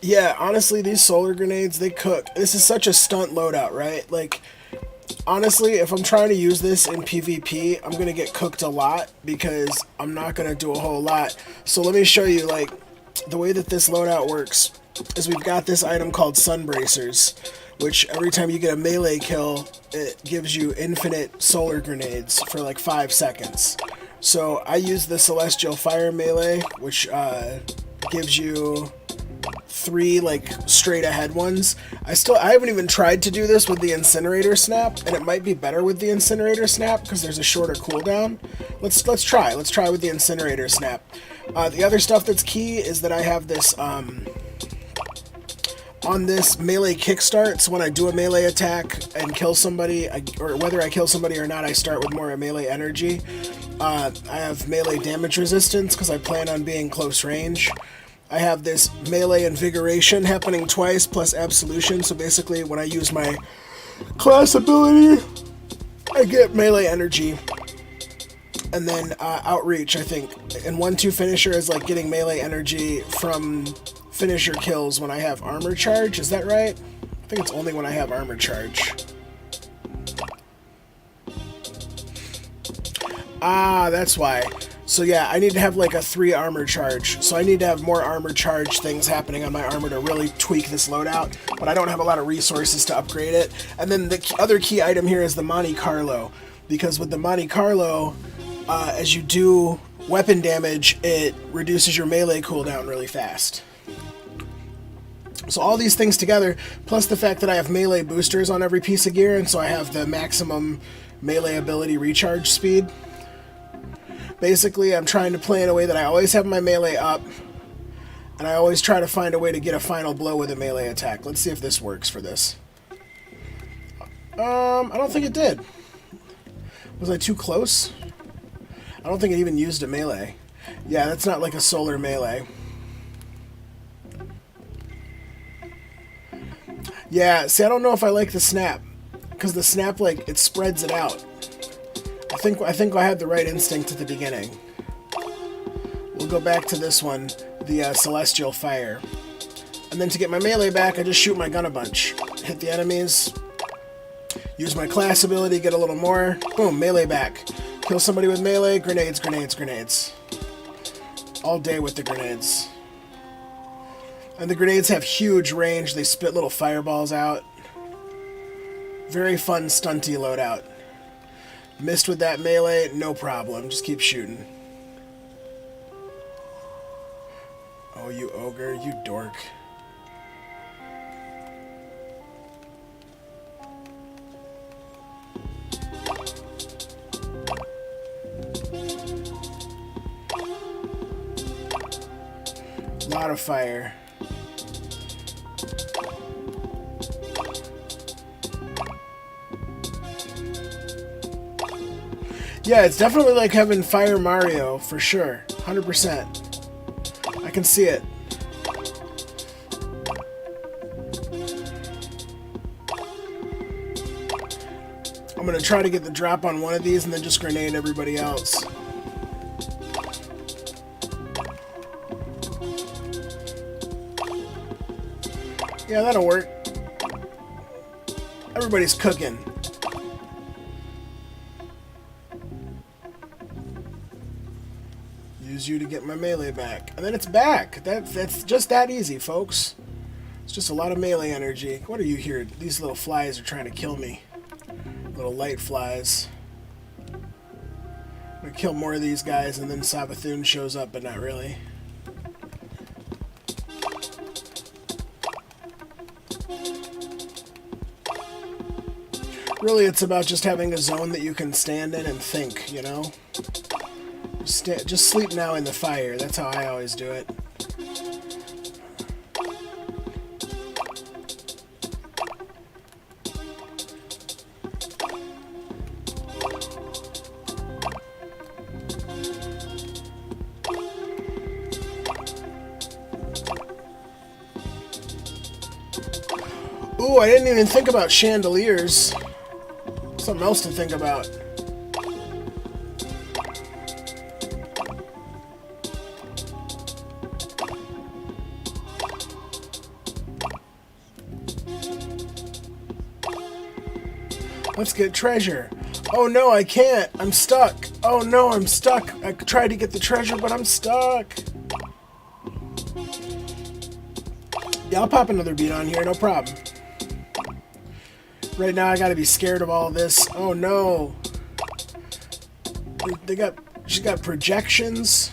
Yeah, honestly, these solar grenades, they cook. This is such a stunt loadout, right? Like, honestly, if I'm trying to use this in PvP, I'm going to get cooked a lot because I'm not going to do a whole lot. So let me show you, like, the way that this loadout works is we've got this item called Sun Bracers, which every time you get a melee kill, it gives you infinite solar grenades for like 5 seconds. So I use the Celestial Fire melee, which gives you 3 like straight ahead ones. I haven't even tried to do this with the Incinerator Snap, and it might be better with the Incinerator Snap because there's a shorter cooldown. Let's try with the Incinerator Snap. The other stuff that's key is that I have this on this melee kickstart, so when I do a melee attack and kill somebody, or whether I kill somebody or not, I start with more melee energy. I have melee damage resistance because I plan on being close range. I have this melee invigoration happening twice plus absolution, so basically when I use my class ability, I get melee energy. And then outreach, I think. And 1-2 finisher is like getting melee energy from finisher kills when I have armor charge. Is that right? I think it's only when I have armor charge. Ah, that's why. So yeah, I need to have like a 3 armor charge. So I need to have more armor charge things happening on my armor to really tweak this loadout. But I don't have a lot of resources to upgrade it. And then the other key item here is the Monte Carlo. Because with the Monte Carlo, as you do weapon damage, it reduces your melee cooldown really fast. So all these things together, plus the fact that I have melee boosters on every piece of gear, and so I have the maximum melee ability recharge speed. Basically, I'm trying to play in a way that I always have my melee up, and I always try to find a way to get a final blow with a melee attack. Let's see if this works for this. I don't think it did. Was I too close? I don't think it even used a melee. Yeah, that's not like a solar melee. Yeah, see, I don't know if I like the snap. Because the snap, like, it spreads it out. I think I had the right instinct at the beginning. We'll go back to this one, the Celestial Fire. And then to get my melee back, I just shoot my gun a bunch. Hit the enemies. Use my class ability, get a little more. Boom, melee back. Kill somebody with melee, grenades, grenades, grenades. All day with the grenades. And the grenades have huge range. They spit little fireballs out. Very fun, stunty loadout. Missed with that melee, no problem. Just keep shooting. Oh, you ogre, you dork. Lot of fire. Yeah, it's definitely like having Fire Mario, for sure. 100%. I can see it. I'm gonna try to get the drop on one of these and then just grenade everybody else. Yeah, that'll work. Everybody's cooking. Use you to get my melee back. And then it's back. That's just that easy, folks. It's just a lot of melee energy. What are you here? These little flies are trying to kill me. Little light flies. I'm gonna kill more of these guys and then Savathun shows up, but not really. Really, it's about just having a zone that you can stand in and think, you know? Just sleep now in the fire. That's how I always do it. Ooh, I didn't even think about chandeliers. Something else to think about. Let's get treasure. Oh no, I can't. I'm stuck. Oh no, I'm stuck. I tried to get the treasure, but I'm stuck. Yeah, I'll pop another beat on here, no problem. Right now I gotta be scared of all this. Oh no. She's got projections.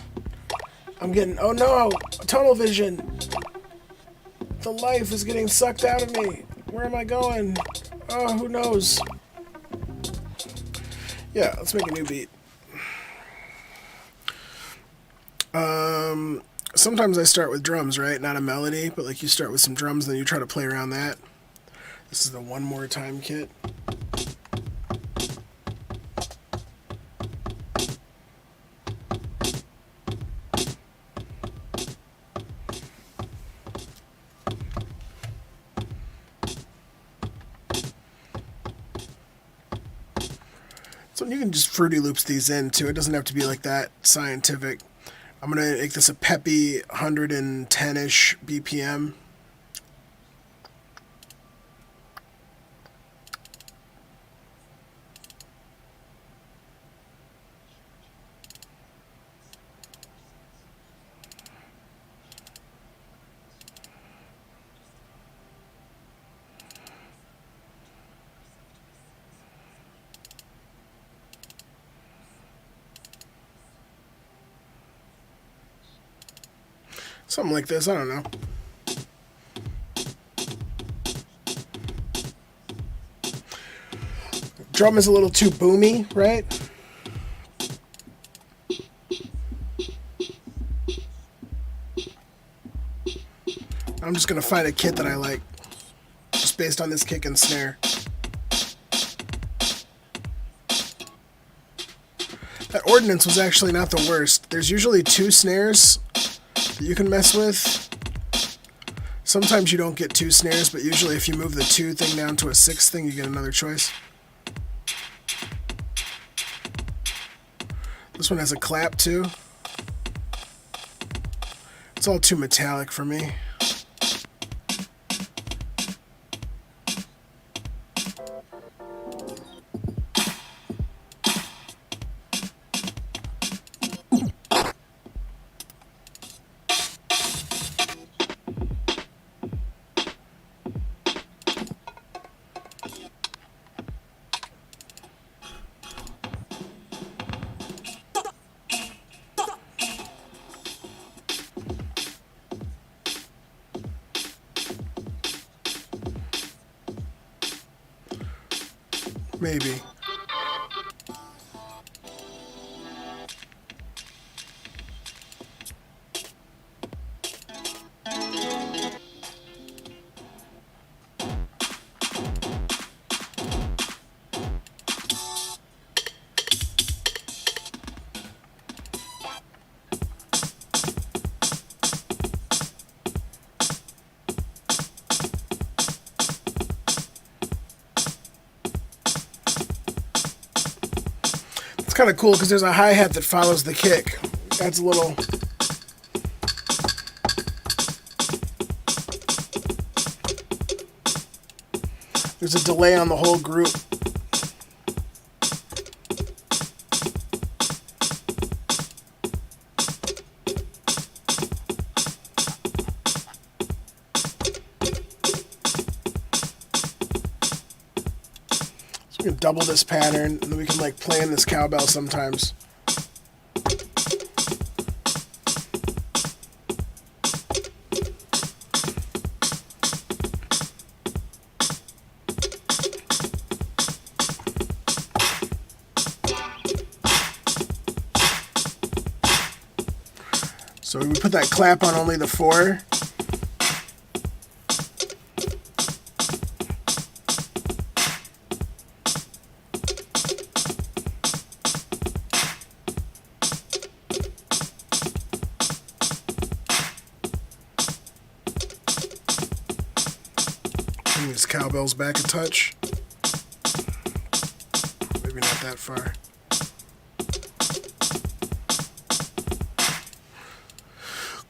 I'm getting, oh no, tunnel vision. The life is getting sucked out of me. Where am I going? Oh, who knows? Yeah, let's make a new beat. Sometimes I start with drums, right? Not a melody, but like you start with some drums, then you try to play around that. This is the One More Time kit. So you can just Fruity Loops these in too. It doesn't have to be like that scientific. I'm gonna make this a peppy 110-ish BPM. Something like this, I don't know. Drum is a little too boomy, right? I'm just gonna find a kit that I like, just based on this kick and snare. That Ordnance was actually not the worst. There's usually 2 snares you can mess with. Sometimes you don't get 2 snares, but usually if you move the 2 thing down to a 6 thing, you get another choice. This one has a clap too. It's all too metallic for me. Maybe. It's kind of cool because there's a hi-hat that follows the kick. That's a little... There's a delay on the whole group. So we can double this pattern, and then we can like play in this cowbell sometimes. So we put that clap on only the 4. Bring these cowbells back a touch. Maybe not that far.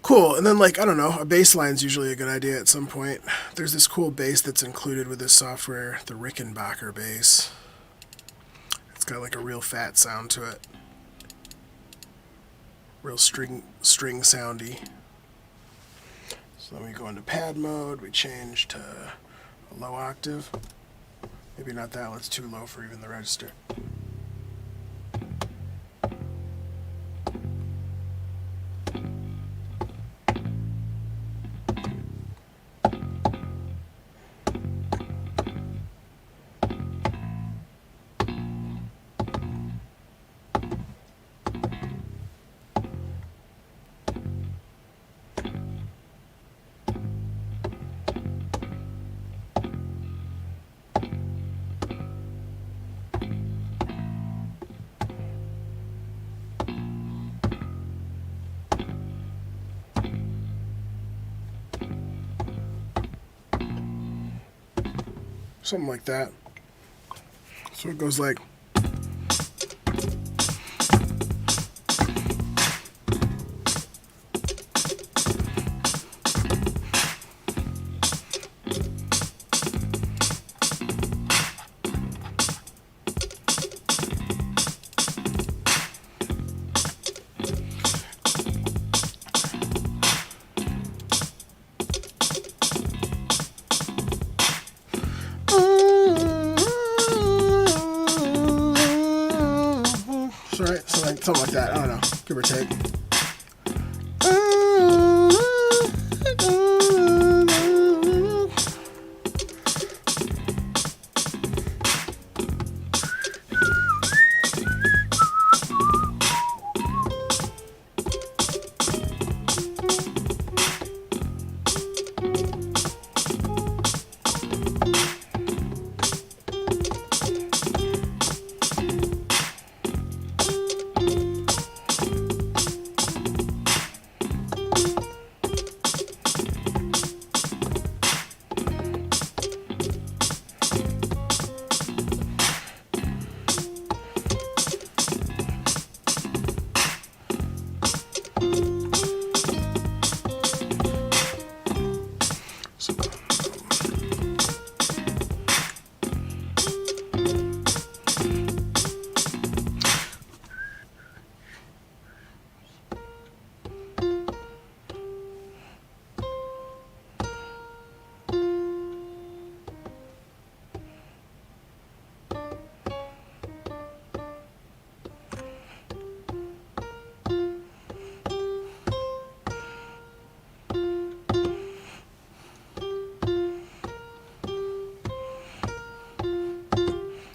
Cool, and then like, I don't know, a bass line's usually a good idea at some point. There's this cool bass that's included with this software, the Rickenbacker bass. It's got like a real fat sound to it. Real string soundy. So then we go into pad mode, we change to a low octave. Maybe not that, it's too low for even the register. Something like that. So it goes like. Right? So like, something like that. I don't know. Give or take.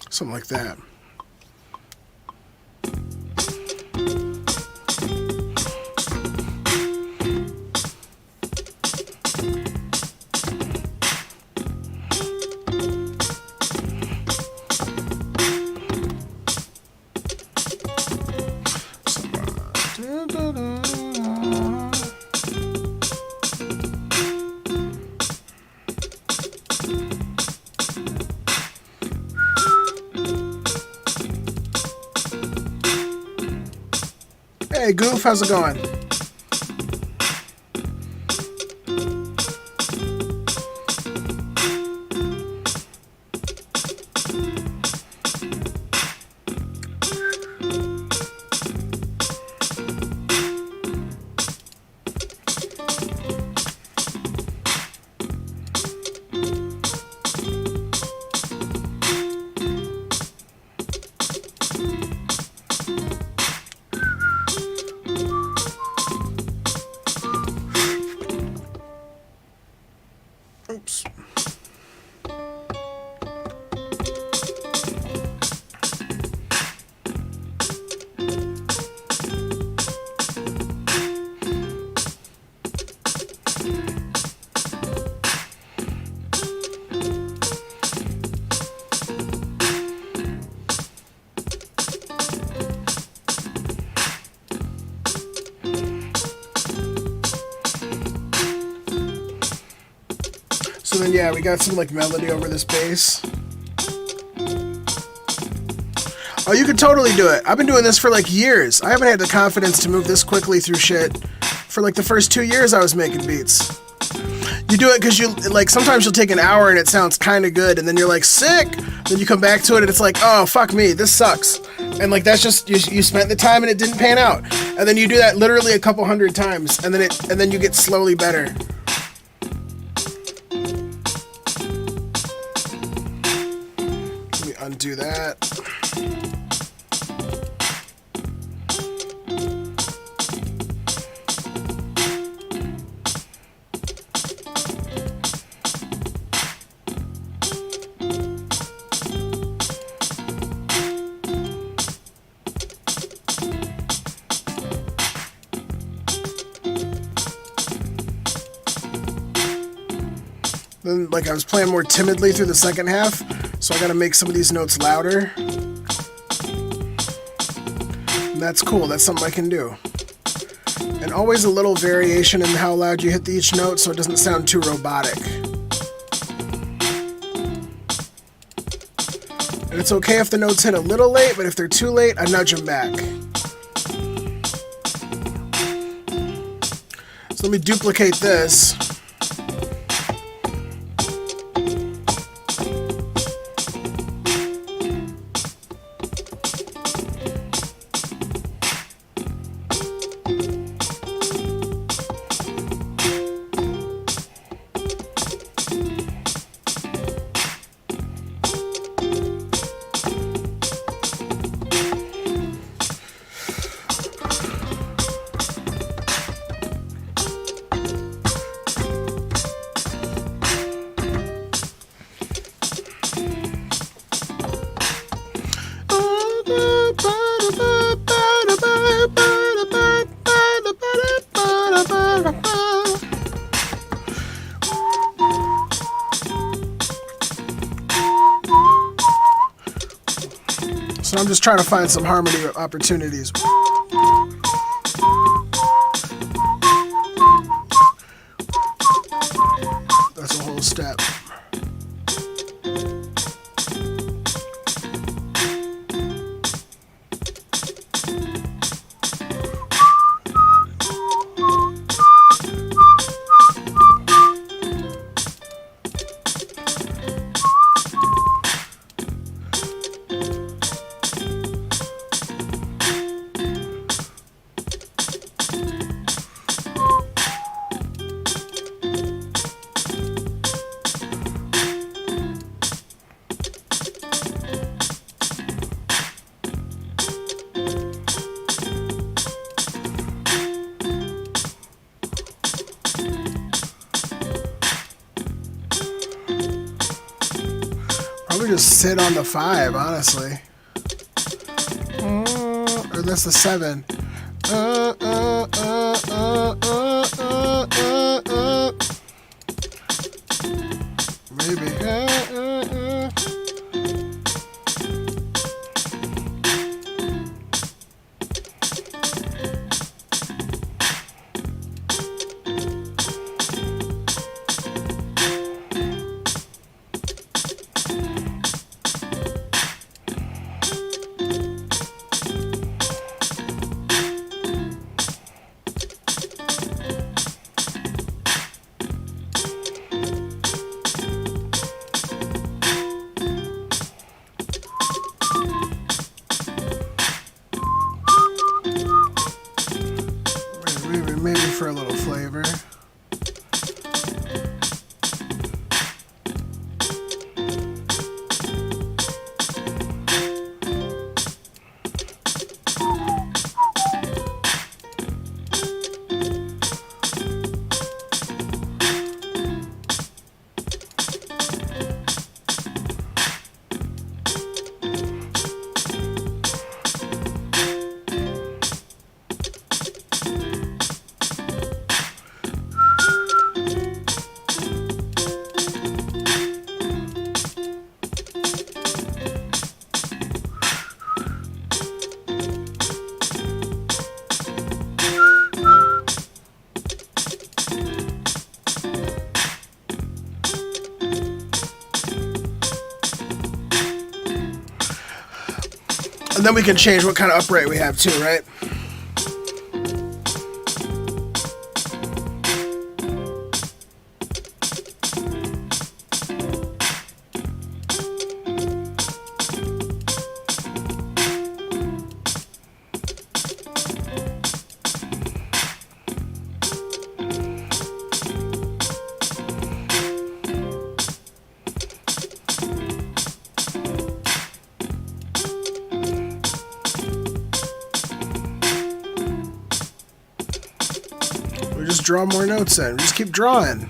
Something like that. Hey Goof, how's it going? And then yeah, we got some like melody over this bass. Oh, you could totally do it. I've been doing this for like years. I haven't had the confidence to move this quickly through shit for like the first 2 years I was making beats. You do it because you like sometimes you'll take an hour and it sounds kind of good, and then you're like sick. Then you come back to it and it's like, oh fuck me, this sucks. And like that's just you spent the time and it didn't pan out. And then you do that literally a couple hundred times, and then you get slowly better. Let me undo that. Then, like, I was playing more timidly through the second half, so I gotta make some of these notes louder. And that's cool, that's something I can do. And always a little variation in how loud you hit each note so it doesn't sound too robotic. And it's okay if the notes hit a little late, but if they're too late, I nudge them back. So let me duplicate this. So I'm just trying to find some harmony opportunities. That's a whole step. Probably just sit on the 5, honestly. Or that's the 7. Maybe. Maybe for a little flavor. And then we can change what kind of upright we have too, right? Just draw more notes in. Just keep drawing.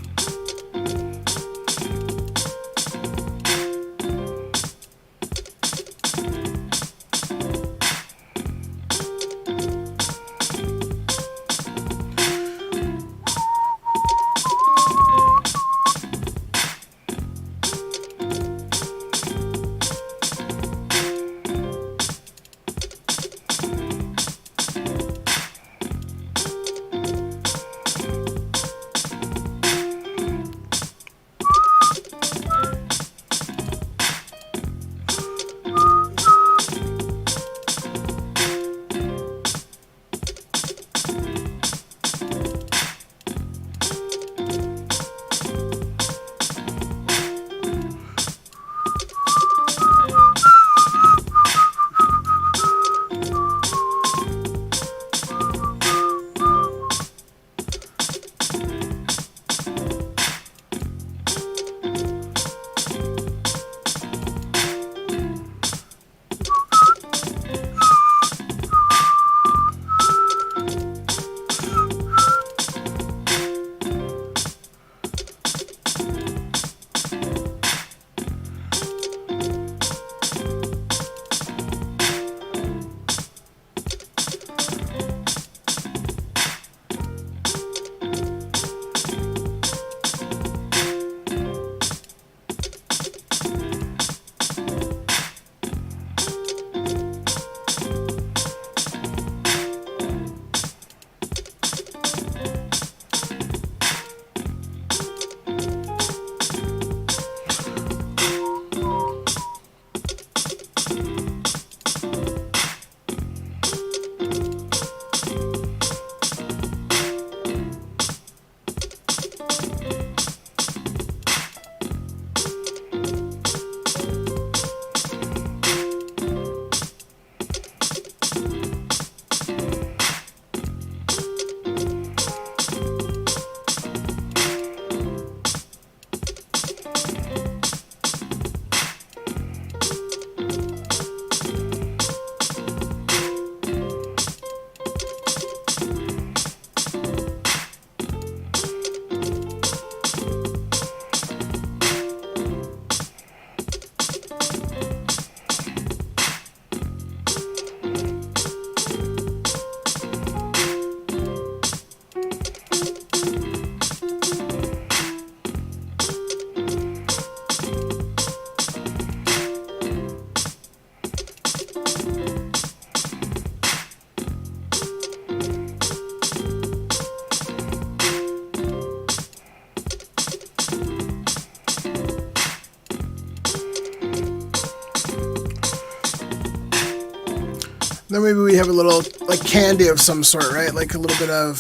Then maybe we have a little, like, candy of some sort, right? Like a little bit of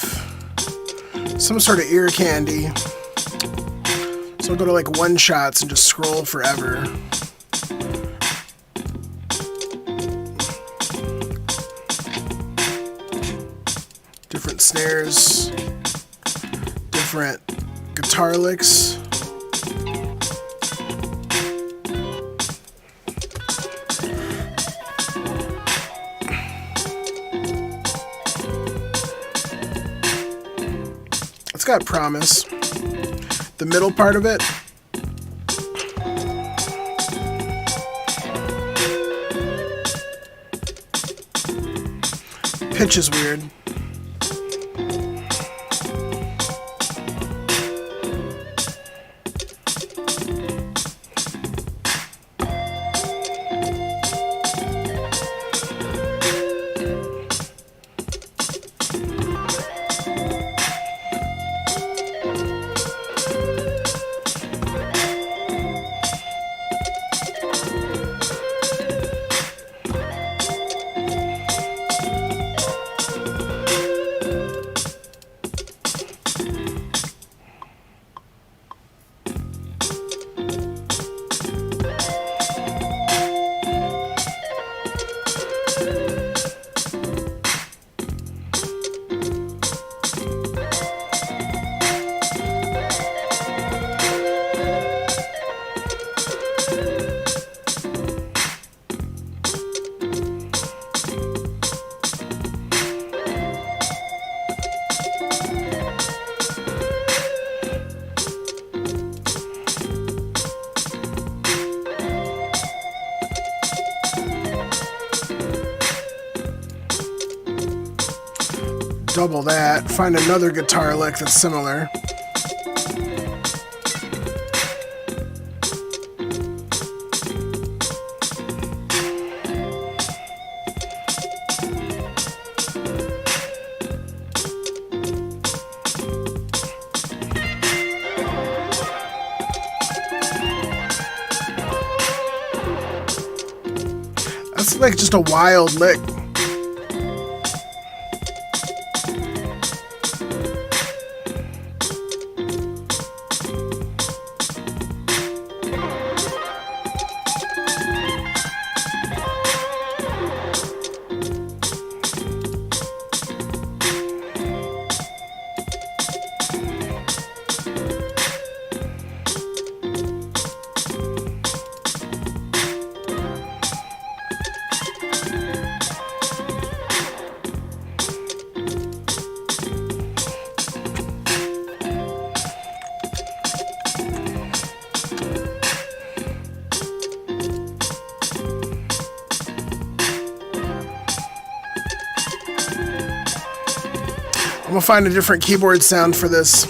some sort of ear candy. So I'll go to like one shots and just scroll forever. Different snares, different guitar licks. It's got promise. The middle part of it, pitch is weird. double that. Find another guitar lick that's similar. That's like just a wild lick. I'm gonna find a different keyboard sound for this.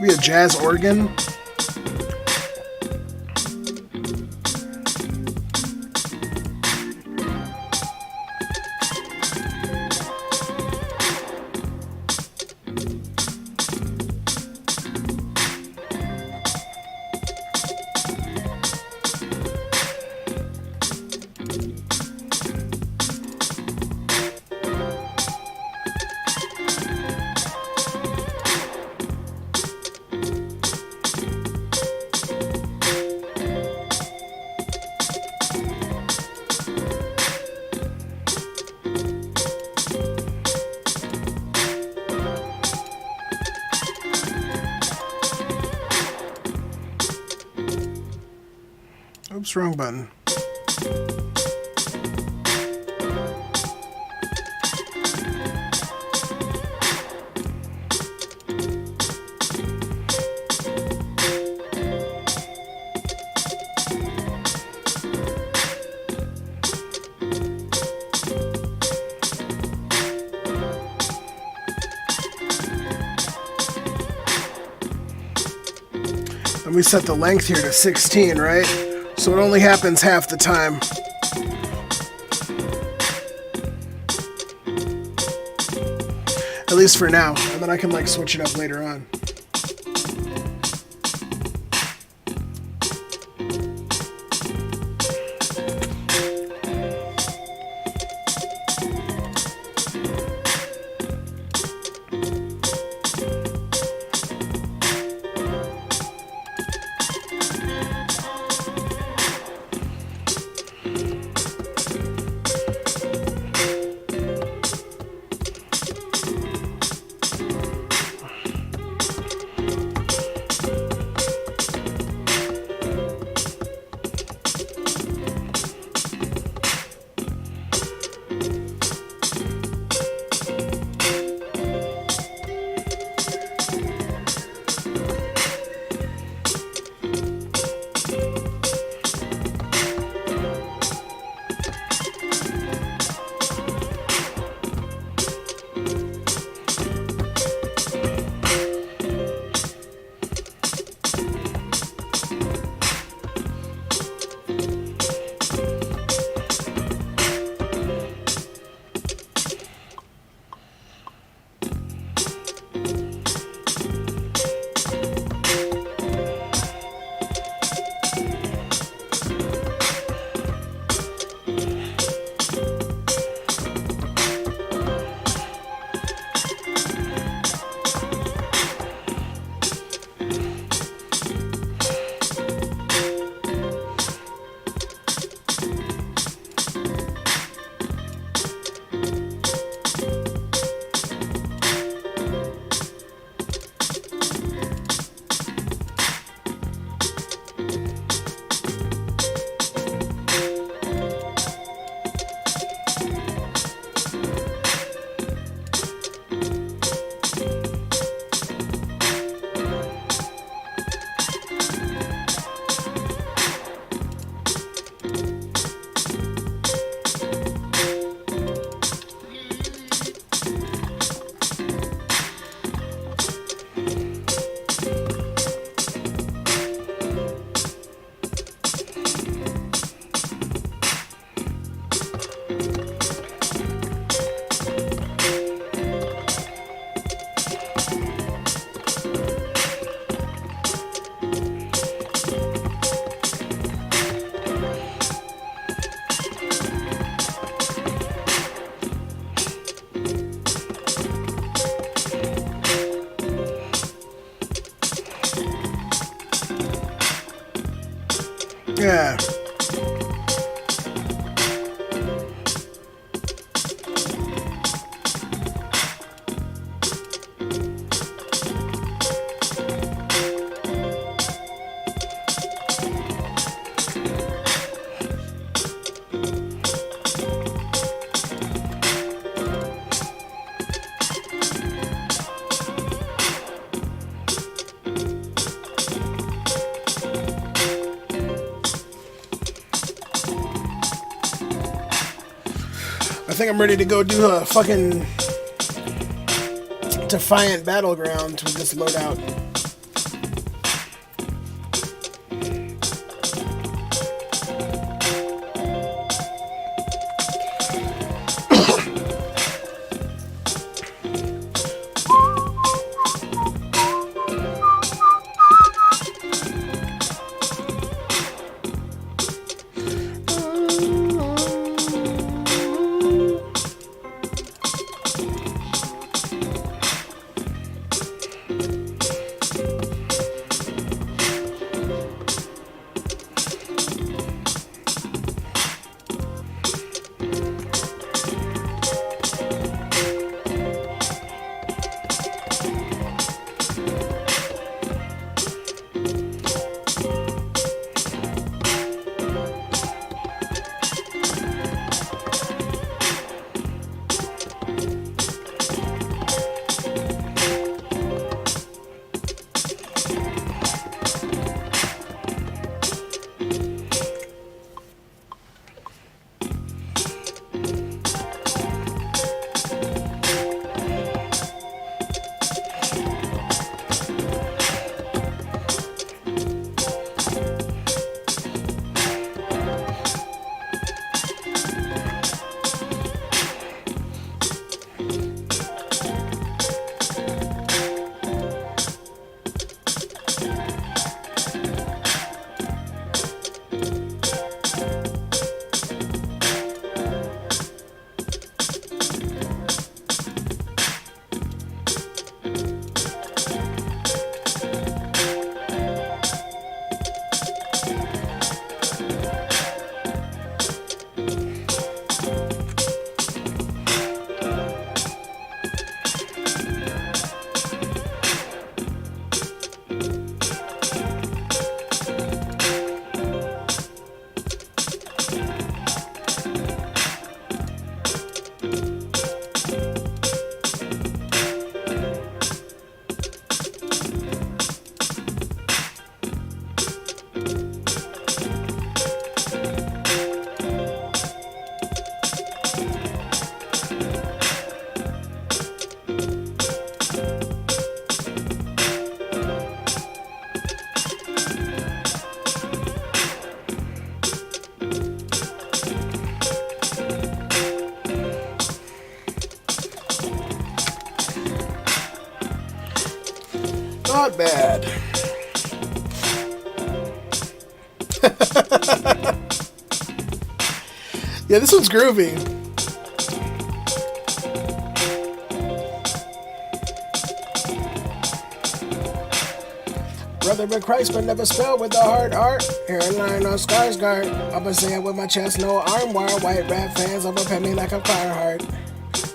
Maybe a jazz organ. Oops, wrong button. And we set the length here to 16, right? So it only happens half the time. At least for now. And then I can like switch it up later on. Yeah. I think I'm ready to go do a fucking Defiant Battleground with this loadout. Not bad. Yeah, this one's groovy. Brother in Christ, but never spelled with the hard art. Hairline on Skarsgård. I'ma say it with my chest, no arm wire. White rap fans overpay me like a Fireheart.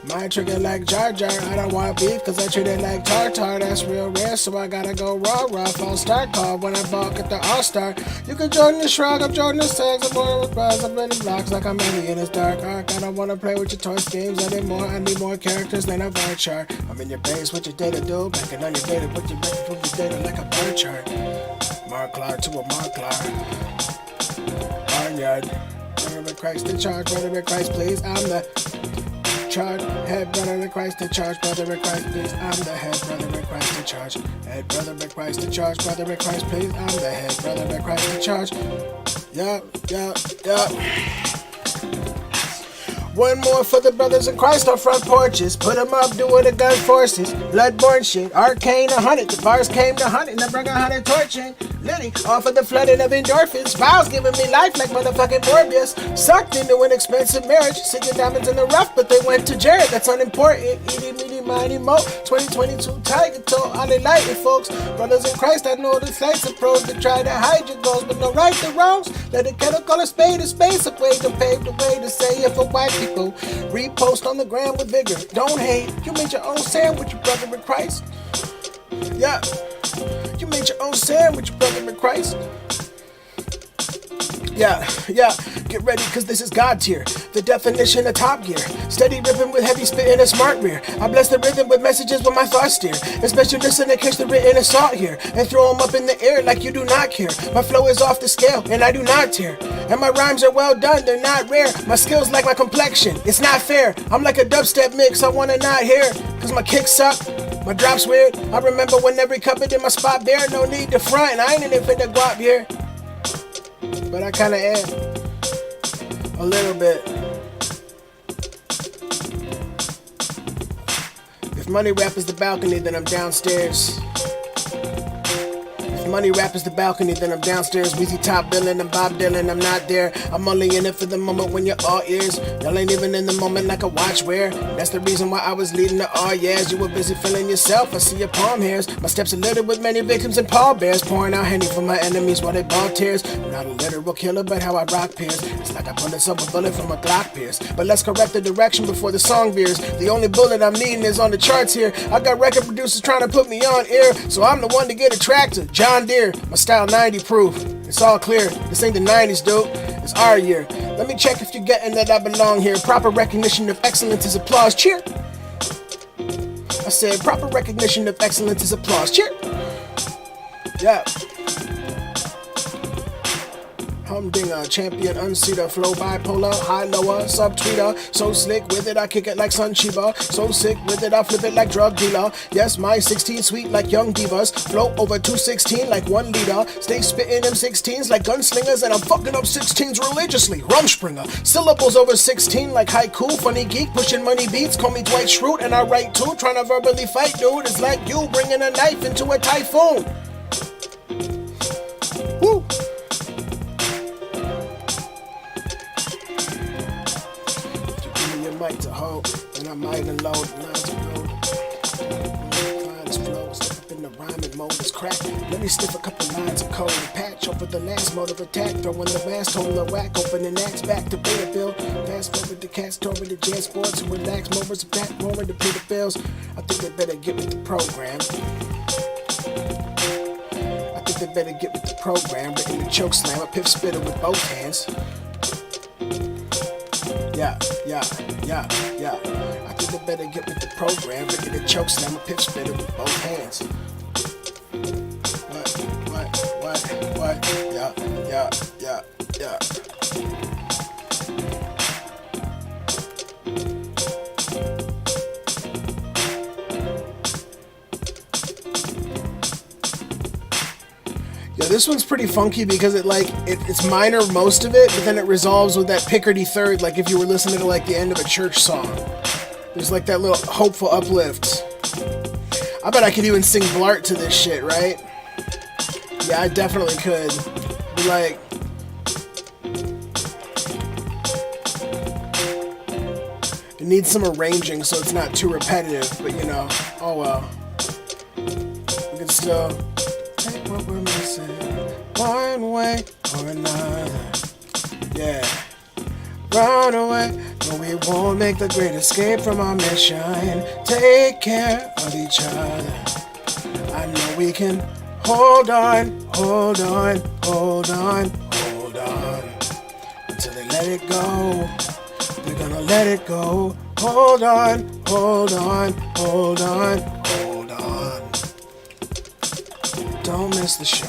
My trigger like Jar Jar. I don't want beef cause I treat it like tartar. That's real rare, so I gotta go raw. False start call when I balk at the All-Star. You can join the shrug, I'm joining the tags. I'm born with buzz, I'm in the blocks like I'm in this dark arc. I don't wanna play with your toy schemes anymore. I need more characters than a bar chart. I'm in your base, what you data do? Backing on your data, what you ready for your data like a bar chart. Marklar to a Marklar. Barnyard. Brother in Christ in charge, brother in Christ please. I'm the charge, head brother in Christ in charge, brother in Christ please. I'm the head brother in Christ in charge, head brother in Christ in charge, brother in Christ please. I'm the head brother in Christ in charge. Yup. One more for the brothers in Christ on front porches. Put them up doing the gun forces. Bloodborne shit. Arcane 100. The bars came to 100. And I bring 100 torching. Liddy off of the flooding of endorphins. Vows giving me life like motherfucking Morbius. Sucked into an expensive marriage. Sitting diamonds in the rough, but they went to Jared. That's unimportant. Eating meaty mighty mo. 2022 Tiger Toe, all they lighting folks. Brothers in Christ, I know the flights approach to try to hide your goals, but no right the wrongs. Let the kettle call a spade, a space of way to pave the way to say it for white people. Repost on the gram with vigor. Don't hate. You made your own sandwich, brother in Christ. Yeah. You made your own sandwich, brother in Christ. Yeah, get ready, cause this is God tier. The definition of top gear. Steady ripping with heavy spit and a smart rear. I bless the rhythm with messages when my thoughts steer. Especially listen and catch the written assault here. And throw them up in the air like you do not care. My flow is off the scale and I do not tear. And my rhymes are well done, they're not rare. My skills like my complexion, it's not fair. I'm like a dubstep mix, I wanna not hear. Cause my kicks suck, my drops weird. I remember when every cupboard in my spot bare. No need to front, and I ain't in it for the guap here. But I kinda am. A little bit. If money rap is the balcony, then I'm downstairs. If money rap is the balcony, then I'm downstairs. Weezy top billing and Bob Dylan, I'm not there. I'm only in it for the moment when you're all ears. Y'all ain't even in the moment like a watch wear. That's the reason why I was leading the all years. You were busy feeling yourself, I see your palm hairs. My steps are littered with many victims and pallbearers. Pouring out Henny for my enemies while they ball tears. I'm not a literal killer, but how I rock peers. It's like I pulled a bullet from a Glock pierce. But let's correct the direction before the song veers. The only bullet I'm needing is on the charts here. I got record producers trying to put me on air, so I'm the one to get attracted. John Deere, my style 90 proof. It's all clear, this ain't the 90s, dude. It's our year. Let me check if you're getting that I belong here. Proper recognition of excellence is applause. Cheer. I said proper recognition of excellence is applause. Cheer. Yeah. Humdinger, champion, unseater, flow bipolar, high lower, subtweeter. So slick with it, I kick it like Sun Chiba. So sick with it, I flip it like drug dealer. Yes, my 16 sweet like young divas. Flow over 216 like 1 liter. Stay spitting them 16s like gunslingers, and I'm fucking up 16s religiously. Rumspringer, syllables over 16 like haiku. Funny geek, pushing money beats. Call me Dwight Schrute, and I write too. Trying to verbally fight, dude. It's like you bringing a knife into a typhoon. Woo. Mic to hold, and I might unload lines to load. Lines flow, step up in the rhyming mode, it's crack. Let me sniff a couple lines of code and patch over the last mode of attack. Throwing the mask, holding the whack, opening axe back to pay the bill. Fast forward the cats, over the jazz sports, to relax moments of back, moment to pay the bills. I think they better get with the program. They better get with the program. Written the choke slam, a pip spitter with both hands. Yeah. I think they better get with the program. Written the choke slam, a pip spitter with both hands. What? Yeah. Yeah, this one's pretty funky because it's minor most of it, but then it resolves with that Picardy third, like if you were listening to like the end of a church song. There's like that little hopeful uplift. I bet I could even sing Blart to this shit, right? Yeah, I definitely could. Be like, it needs some arranging so it's not too repetitive, but you know, oh well. We can still take what we're missing one way or another. Yeah. Run away. No, we won't make the great escape from our mission. Take care of each other. I know we can hold on until they let it go. They're gonna let it go. Hold on. Don't miss the show.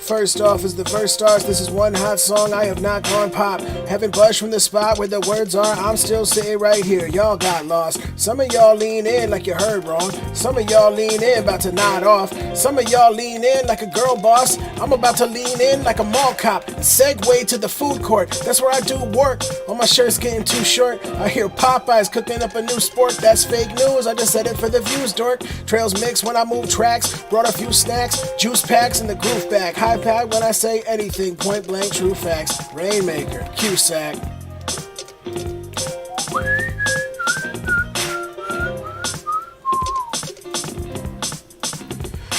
First off is the first stars. This is one hot song. I have not gone pop. Haven't budged from the spot where the words are. I'm still sitting right here. Y'all got lost. Some of y'all lean in like you heard wrong. Some of y'all lean in about to nod off. Some of y'all lean in like a girl boss. I'm about to lean in like a mall cop and segue to the food court. That's where I do work. All my shirt's getting too short. I hear Popeyes cooking up a new sport. That's fake news. I just said it for the views, dork. Trails mix when I move tracks. Brought a few snacks, juice packs, and the groove bag. High pack when I say anything. Point blank, true facts. Rainmaker, Cusack.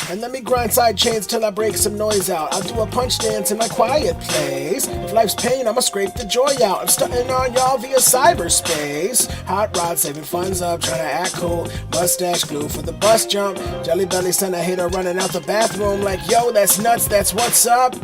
And let me grind side chains till I break some noise out. I'll do a punch dance in my quiet place. If life's pain, I'ma scrape the joy out. I'm stunting on y'all via cyberspace. Hot rod saving funds up, trying to act cool. Mustache glue for the bus jump. Jelly belly sent a hater running out the bathroom like, yo, that's nuts, that's what's up.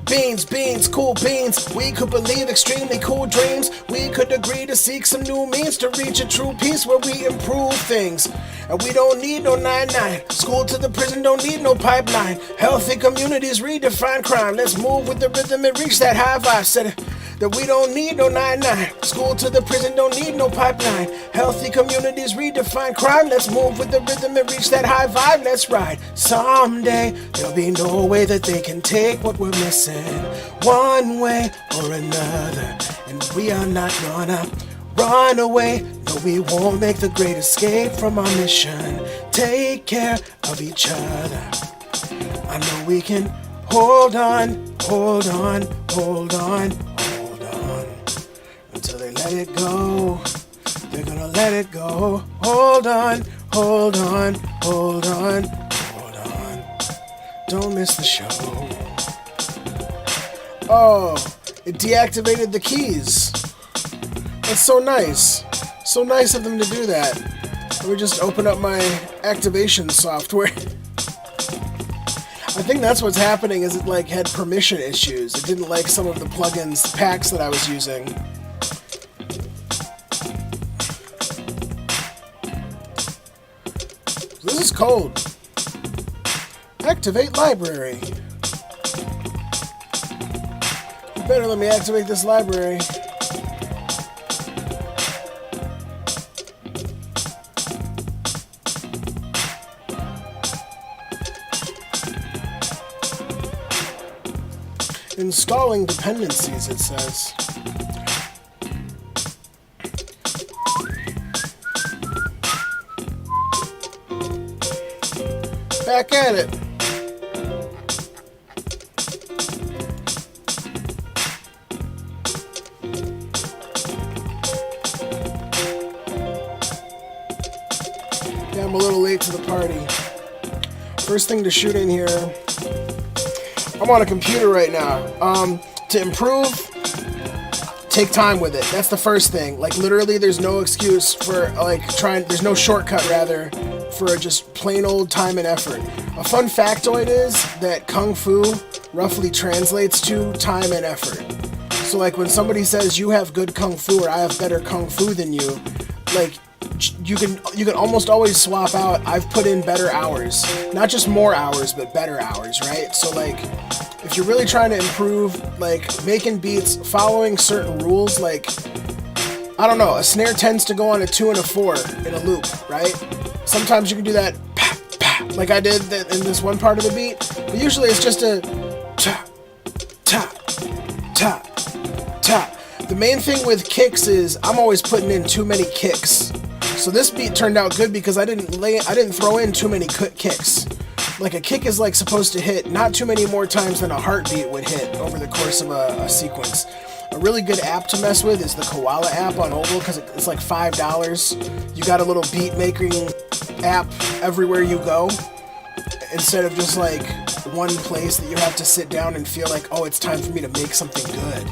Beans, cool beans. We could believe extremely cool dreams. We could agree to seek some new means to reach a true peace where we improve things. And we don't need no 9-9. School to the prison don't need no pipeline. Healthy communities redefine crime. Let's move with the rhythm and reach that high vibe. Said that we don't need no 9-9. School to the prison don't need no pipeline. Healthy communities redefine crime. Let's move with the rhythm and reach that high vibe. Let's ride. Someday there'll be no way that they can take what we're missing, one way or another. And we are not gonna run away. No, we won't make the great escape from our mission. Take care of each other. I know we can hold on, hold on, hold on, hold on, until they let it go. They're gonna let it go. Hold on, hold on, hold on, hold on. Don't miss the show. Oh, it deactivated the keys. That's so nice. So nice of them to do that. Let me just open up my activation software. I think that's what's happening, is it like had permission issues. It didn't like some of the plugins packs that I was using. This is cold. Activate library. You better let me activate this library. Installing dependencies, it says. Back at it. Yeah, I'm a little late to the party. First thing to shoot in here. I'm on a computer right now. To improve, take time with it. That's the first thing. Like, literally, there's no excuse for, like, there's no shortcut, rather, for just plain old time and effort. A fun factoid is that Kung Fu roughly translates to time and effort. So, like, when somebody says, you have good Kung Fu, or I have better Kung Fu than you, like, you can almost always swap out, I've put in better hours. Not just more hours, but better hours, right? So, like, if you're really trying to improve, like, making beats, following certain rules, like, I don't know, a snare tends to go on a 2 and a 4 in a loop, right? Sometimes you can do that, pa, pa, like I did in this one part of the beat, but usually it's just a ta, ta, ta, ta. The main thing with kicks is I'm always putting in too many kicks. So this beat turned out good because I didn't throw in too many kicks. Like, a kick is like supposed to hit not too many more times than a heartbeat would hit over the course of a sequence. A really good app to mess with is the Koala app on mobile, because it's like $5. You got a little beat making app everywhere you go, instead of just like one place that you have to sit down and feel like, oh, it's time for me to make something good.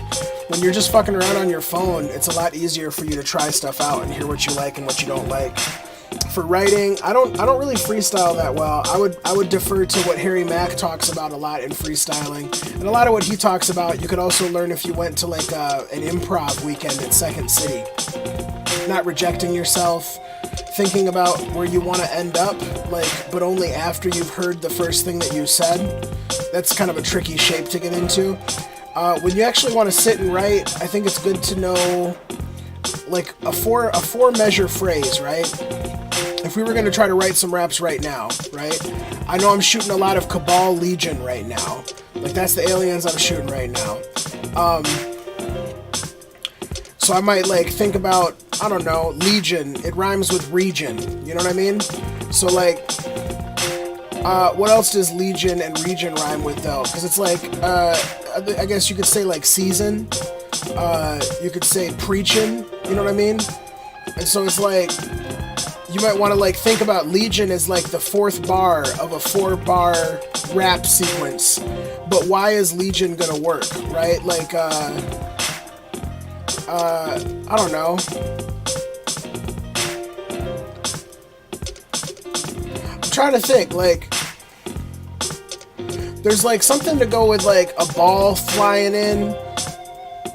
When you're just fucking around on your phone, it's a lot easier for you to try stuff out and hear what you like and what you don't like. For writing, I don't really freestyle that well. I would defer to what Harry Mack talks about a lot in freestyling, and a lot of what he talks about you could also learn if you went to like an improv weekend at Second City. Not rejecting yourself, thinking about where you want to end up, like, but only after you've heard the first thing that you said. That's kind of a tricky shape to get into. When you actually want to sit and write, I think it's good to know like a four measure phrase, right? If we were going to try to write some raps right now, right? I know I'm shooting a lot of Cabal Legion right now. Like, that's the aliens I'm shooting right now. So I might, like, think about, I don't know, Legion. It rhymes with region. You know what I mean? So, like, what else does Legion and region rhyme with, though? Because it's like, I guess you could say, like, season. You could say preaching. You know what I mean? And so it's like, you might want to like think about Legion as like the fourth bar of a 4-bar rap sequence. But why is Legion gonna work, right? Like, I don't know. I'm trying to think, like, there's like something to go with like a ball flying in,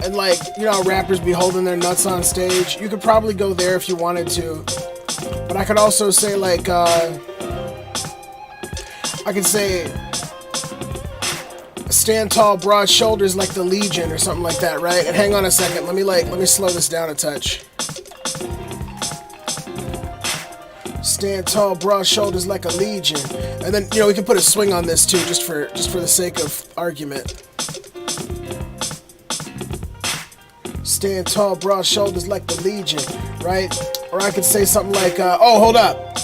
and like, you know how rappers be holding their nuts on stage? You could probably go there if you wanted to. But I could also say like, I could say, stand tall, broad shoulders like the Legion or something like that, right? And hang on a second, let me slow this down a touch. Stand tall, broad shoulders like a Legion. And then, you know, we can put a swing on this too, just for the sake of argument. Stand tall, broad shoulders like the Legion, right? Or I could say something like, oh, hold up.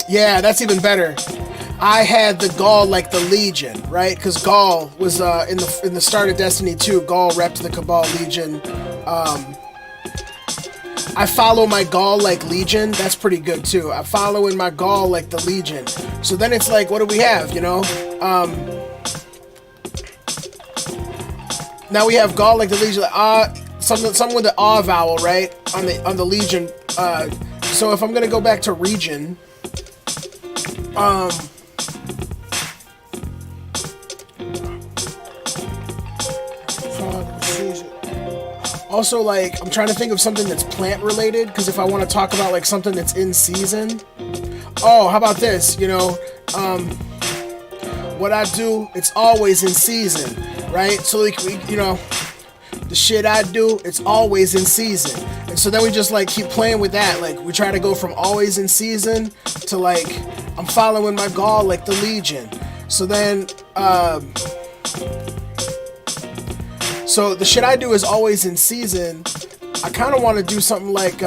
Yeah, that's even better. I had the gall like the Legion, right? Because Gall was in the start of Destiny 2. Gall repped the Cabal Legion. I follow my Gall like Legion. That's pretty good too. I follow in my Gall like the Legion. So then it's like, what do we have? You know, now we have Gall like the Legion. Something with the vowel, right? On the Legion. So if I'm gonna go back to region, also, like, I'm trying to think of something that's plant related, because if I want to talk about like something that's in season, oh, how about this? You know, what I do, it's always in season, right? So like, you know, the shit I do, it's always in season. And so then we just like keep playing with that. Like, we try to go from always in season to like, I'm following my Gall like the Legion. So then, so the shit I do is always in season. I kind of want to do something like,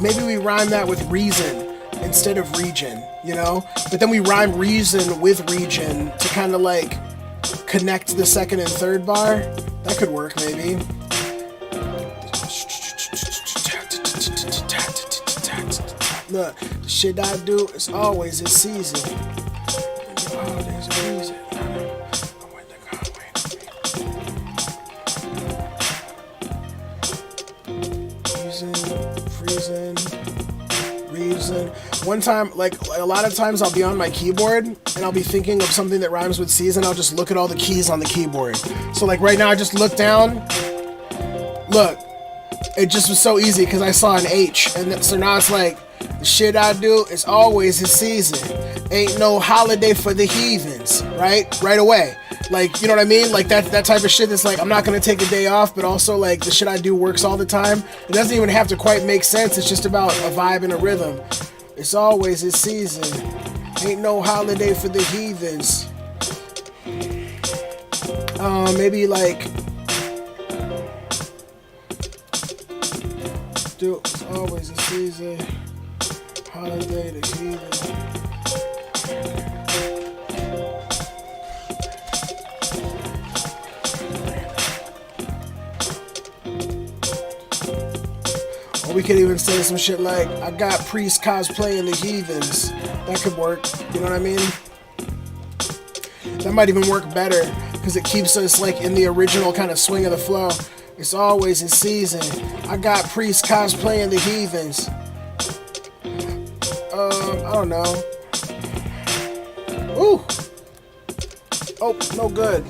maybe we rhyme that with reason instead of region, you know? But then we rhyme reason with region to kind of like connect the second and third bar. That could work, maybe. Look, the shit I do is always in season. Oh, there's a reason. Reason. One time, like a lot of times, I'll be on my keyboard and I'll be thinking of something that rhymes with season. I'll just look at all the keys on the keyboard. So like right now, I just look down. Look, it just was so easy because I saw an H, and so now it's like, the shit I do is always in season. Ain't no holiday for the heathens, right? Right away. Like, you know what I mean? Like that type of shit that's like, I'm not gonna take a day off, but also like the shit I do works all the time. It doesn't even have to quite make sense. It's just about a vibe and a rhythm. It's always in season. Ain't no holiday for the heathens. Maybe like, dude, it's always in season. Holiday the heathens. Or we could even say some shit like, I got priests cosplaying the heathens. That could work, you know what I mean? That might even work better, because it keeps us like in the original kind of swing of the flow. It's always in season. I got priests cosplaying the heathens. I don't know. Ooh! Oh, no good.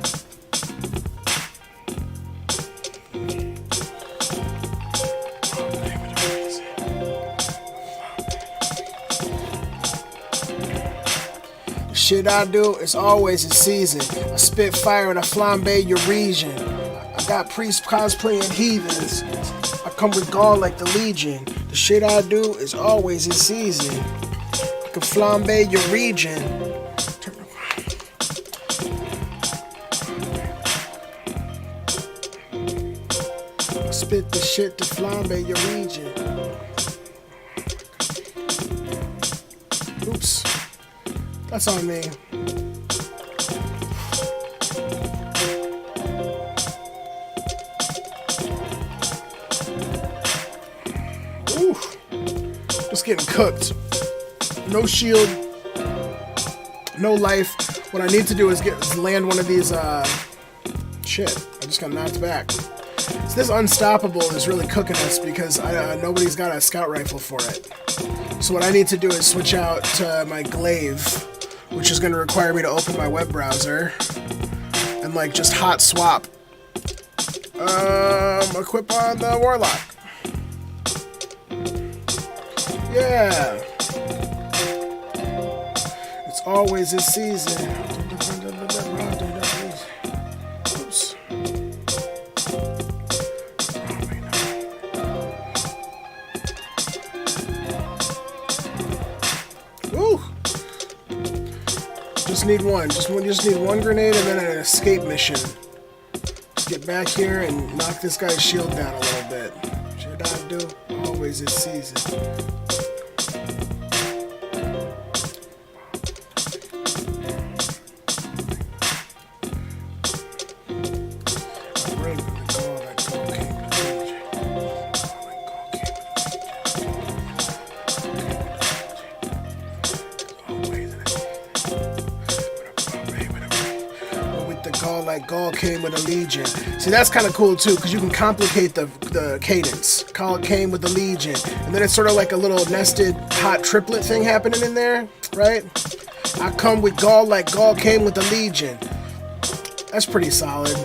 Shit I do is always in season. I spit fire and I flambe your region. I got priests cosplaying heathens. I come with Gall like the Legion. The shit I do is always in season. I can flambe your region. I spit the shit to flambe your region. Oops. That's on me. It's getting cooked. No shield, no life. What I need to do is land one of these, shit, I just got knocked back. So this unstoppable is really cooking us because nobody's got a scout rifle for it. So what I need to do is switch out to my glaive, which is going to require me to open my web browser and like just hot swap. Equip on the warlock. Yeah. It's always this season. Oops. Ooh. Just need one. Just need one grenade and then an escape mission. Just get back here and knock this guy's shield down a little bit. Should I do? Always this season. Like Gaul came with a legion. See, that's kind of cool too, because you can complicate the cadence. Gaul came with a legion, and then it's sort of like a little nested hot triplet thing happening in there, right? I come with Gaul like Gaul came with a legion. That's pretty solid.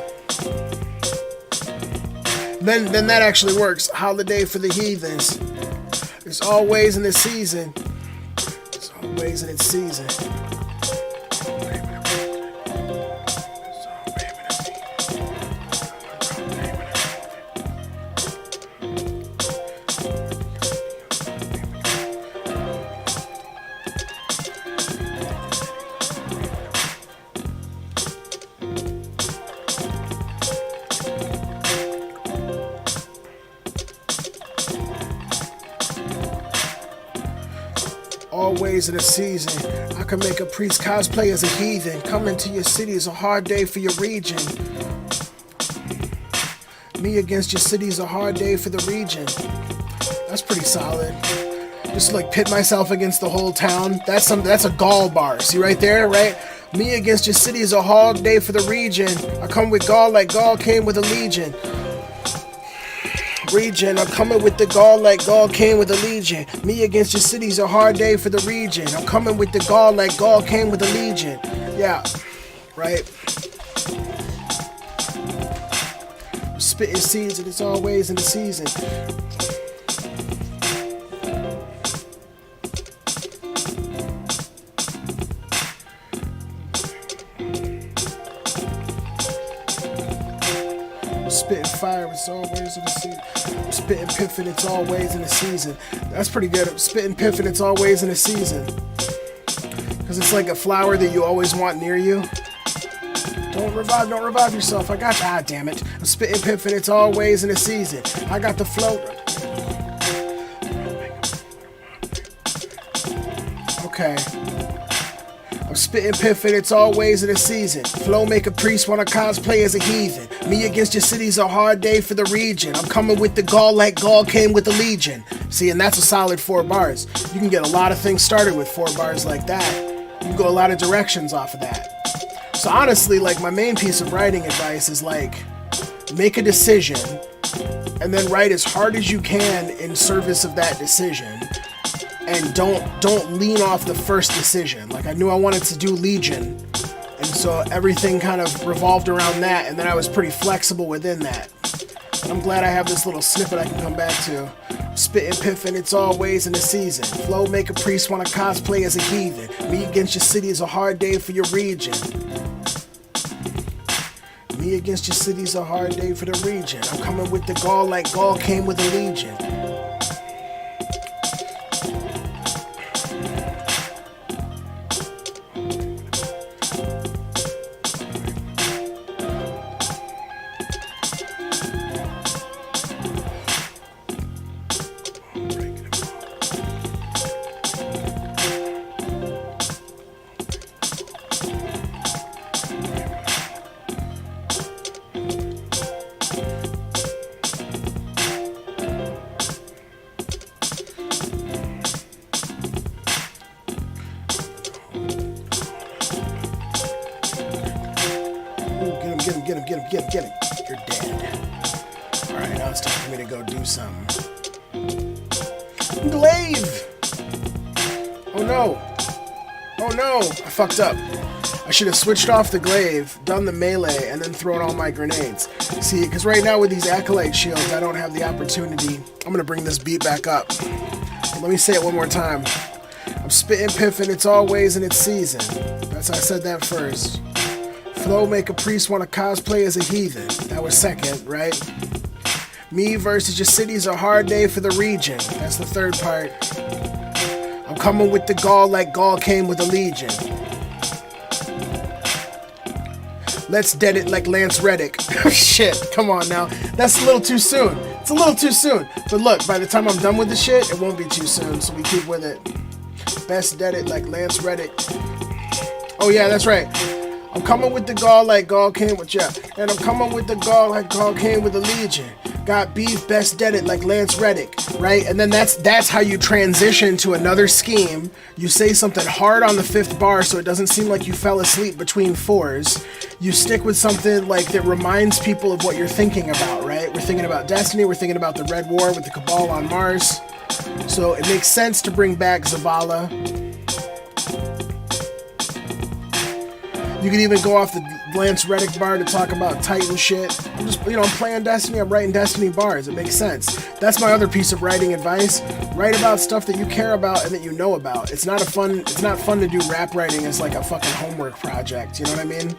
Then that actually works. Holiday for the heathens. There's always in the season. There's always in its season. Always in a season. I can make a priest cosplay as a heathen. Coming to your city is a hard day for your region. Me against your city is a hard day for the region. That's pretty solid. Just like pit myself against the whole town. That's a Gaul bar. See right there, right? Me against your city is a hard day for the region. I come with Gaul like Gaul came with a legion. Region, I'm coming with the Gaul like Gaul came with a legion. Me against your city's a hard day for the region. I'm coming with the Gaul like Gaul came with a legion. Yeah, right. Spitting seeds and it's always in the season. Spitting fire, it's always in the season. Spitting piff and it's always in the season. That's pretty good. Spitting piff and it's always in the season. Because it's like a flower that you always want near you. Don't revive yourself. I got you. Ah, damn it. I'm spitting piff and it's always in the season. I got the float. Okay. I'm spitting piff and it's always in the season. Flow make a priest wanna cosplay as a heathen. Me against your city's a hard day for the region. I'm coming with the Gaul like Gaul came with the legion. See, and that's a solid 4 bars. You can get a lot of things started with 4 bars like that. You can go a lot of directions off of that. So honestly, like my main piece of writing advice is like, make a decision and then write as hard as you can in service of that decision. And don't lean off the first decision. Like I knew I wanted to do Legion, and so everything kind of revolved around that, and then I was pretty flexible within that. And I'm glad I have this little snippet I can come back to. Spitting piff and it's always in the season. Flow make a priest wanna cosplay as a heathen. Me against your city is a hard day for your region. Me against your city is a hard day for the region. I'm coming with the Gaul like Gaul came with a legion. Get him. You're dead. Alright, now it's time for me to go do something. Glaive! Oh no. Oh no, I fucked up. I should have switched off the glaive, done the melee, and then thrown all my grenades. See, because right now with these Acolyte shields, I don't have the opportunity. I'm going to bring this beat back up. Let me say it one more time. I'm spitting piffin', it's always in its season. That's how I said that first. Flow make a priest want to cosplay as a heathen. That was second, right? Me versus your city's a hard day for the region. That's the third part. I'm coming with the Gaul like Gaul came with a legion. Let's dead it like Lance Reddick. Shit, come on now. That's a little too soon. It's a little too soon. But look, by the time I'm done with the shit, it won't be too soon, so we keep with it. Best dead it like Lance Reddick. Oh yeah, that's right. I'm coming with the Gaul like Gaul came with ya. And I'm coming with the Gaul like Gaul came with a legion. Got beef, best dead it like Lance Reddick, right? And then that's how you transition to another scheme. You say something hard on the 5th bar so it doesn't seem like you fell asleep between 4s. You stick with something like that reminds people of what you're thinking about, right? We're thinking about Destiny, we're thinking about the Red War with the Cabal on Mars. So it makes sense to bring back Zavala. You can even go off the Lance Reddick bar to talk about Titan shit. I'm just, I'm playing Destiny, I'm writing Destiny bars. It makes sense. That's my other piece of writing advice. Write about stuff that you care about and that you know about. It's not fun to do rap writing as like a fucking homework project. You know what I mean?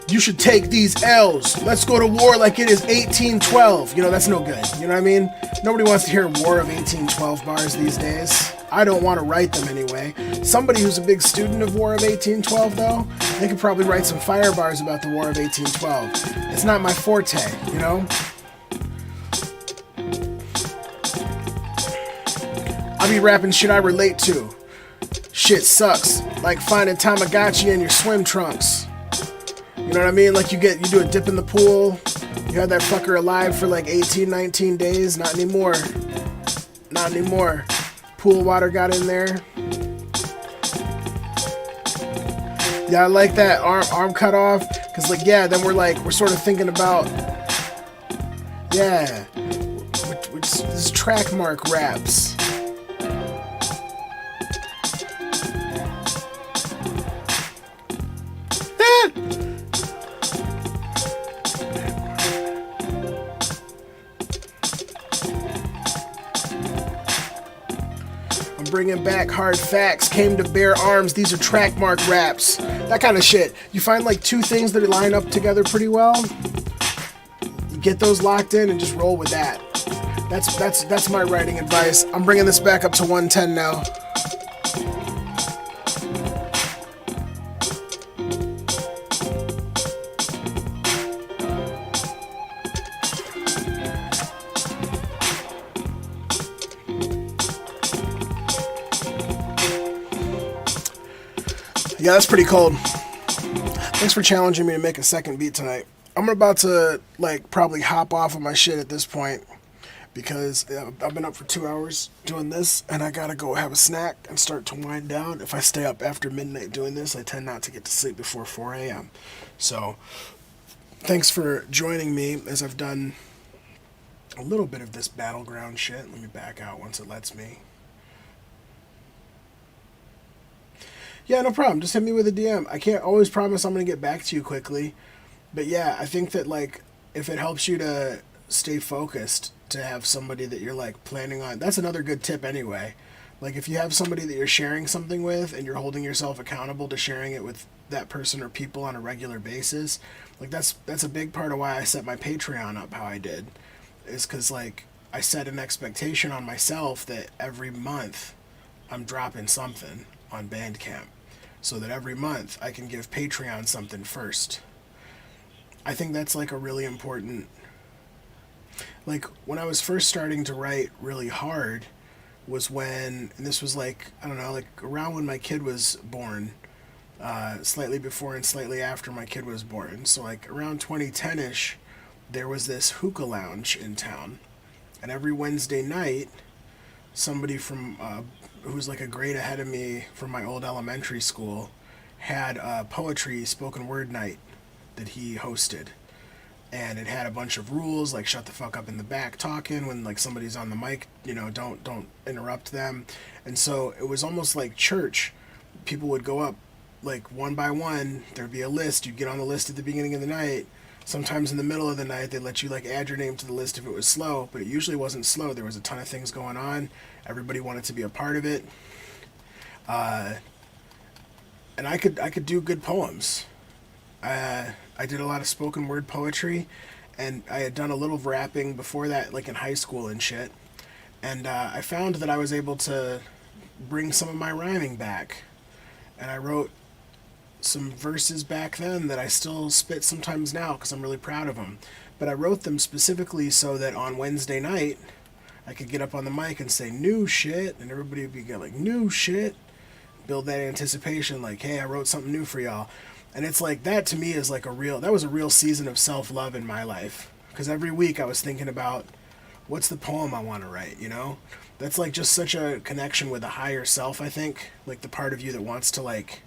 You should take these L's. Let's go to war like it is 1812. That's no good. You know what I mean? Nobody wants to hear War of 1812 bars these days. I don't want to write them anyway. Somebody who's a big student of War of 1812, though, they could probably write some fire bars about the War of 1812. It's not my forte, you know? I be rapping shit I relate to. Shit sucks. Like finding Tamagotchi in your swim trunks. You know what I mean? Like you do a dip in the pool, you had that fucker alive for like 18, 19 days. Not anymore. Not anymore. Pool water got in there. Yeah, I like that arm cut off. Cause like, yeah, then we're sort of thinking about, yeah, this track mark raps. Bringing back hard facts, came to bear arms, these are track mark raps, that kind of shit. You find like 2 things that line up together pretty well, you get those locked in and just roll with that. That's my writing advice. I'm bringing this back up to 110 now. Yeah, that's pretty cold. Thanks for challenging me to make a second beat tonight. I'm about to, probably hop off of my shit at this point because I've been up for 2 hours doing this and I gotta go have a snack and start to wind down. If I stay up after midnight doing this, I tend not to get to sleep before 4 a.m. So, thanks for joining me as I've done a little bit of this battleground shit. Let me back out once it lets me. Yeah, no problem. Just hit me with a DM. I can't always promise I'm going to get back to you quickly. But yeah, I think that, if it helps you to stay focused, to have somebody that you're, planning on... That's another good tip anyway. If you have somebody that you're sharing something with and you're holding yourself accountable to sharing it with that person or people on a regular basis, that's a big part of why I set my Patreon up how I did. Is because, I set an expectation on myself that every month I'm dropping something on Bandcamp. So that every month I can give Patreon something first. I think that's a really important... when I was first starting to write really hard was when, and this was around when my kid was born, slightly before and slightly after my kid was born. So around 2010-ish, there was this hookah lounge in town. And every Wednesday night, somebody from who was like a grade ahead of me from my old elementary school had a poetry spoken word night that he hosted, and it had a bunch of rules like shut the fuck up in the back talking when like somebody's on the mic, don't interrupt them. And so it was almost like church. People would go up like one by one. There'd be a list. You'd get on the list at the beginning of the night. Sometimes in the middle of the night they'd let you like add your name to the list if it was slow, but it usually wasn't slow. There was a ton of things going on. Everybody wanted to be a part of it. And I could do good poems. I did a lot of spoken word poetry, and I had done a little rapping before that, like in high school and shit. And I found that I was able to bring some of my rhyming back, and I wrote some verses back then that I still spit sometimes now because I'm really proud of them. But I wrote them specifically so that on Wednesday night I could get up on the mic and say new shit, and everybody would be like new shit, build that anticipation, like, hey, I wrote something new for y'all. And it's like that to me is like that was a real season of self-love in my life, because every week I was thinking about what's the poem I want to write, that's like just such a connection with a higher self. I think like the part of you that wants to like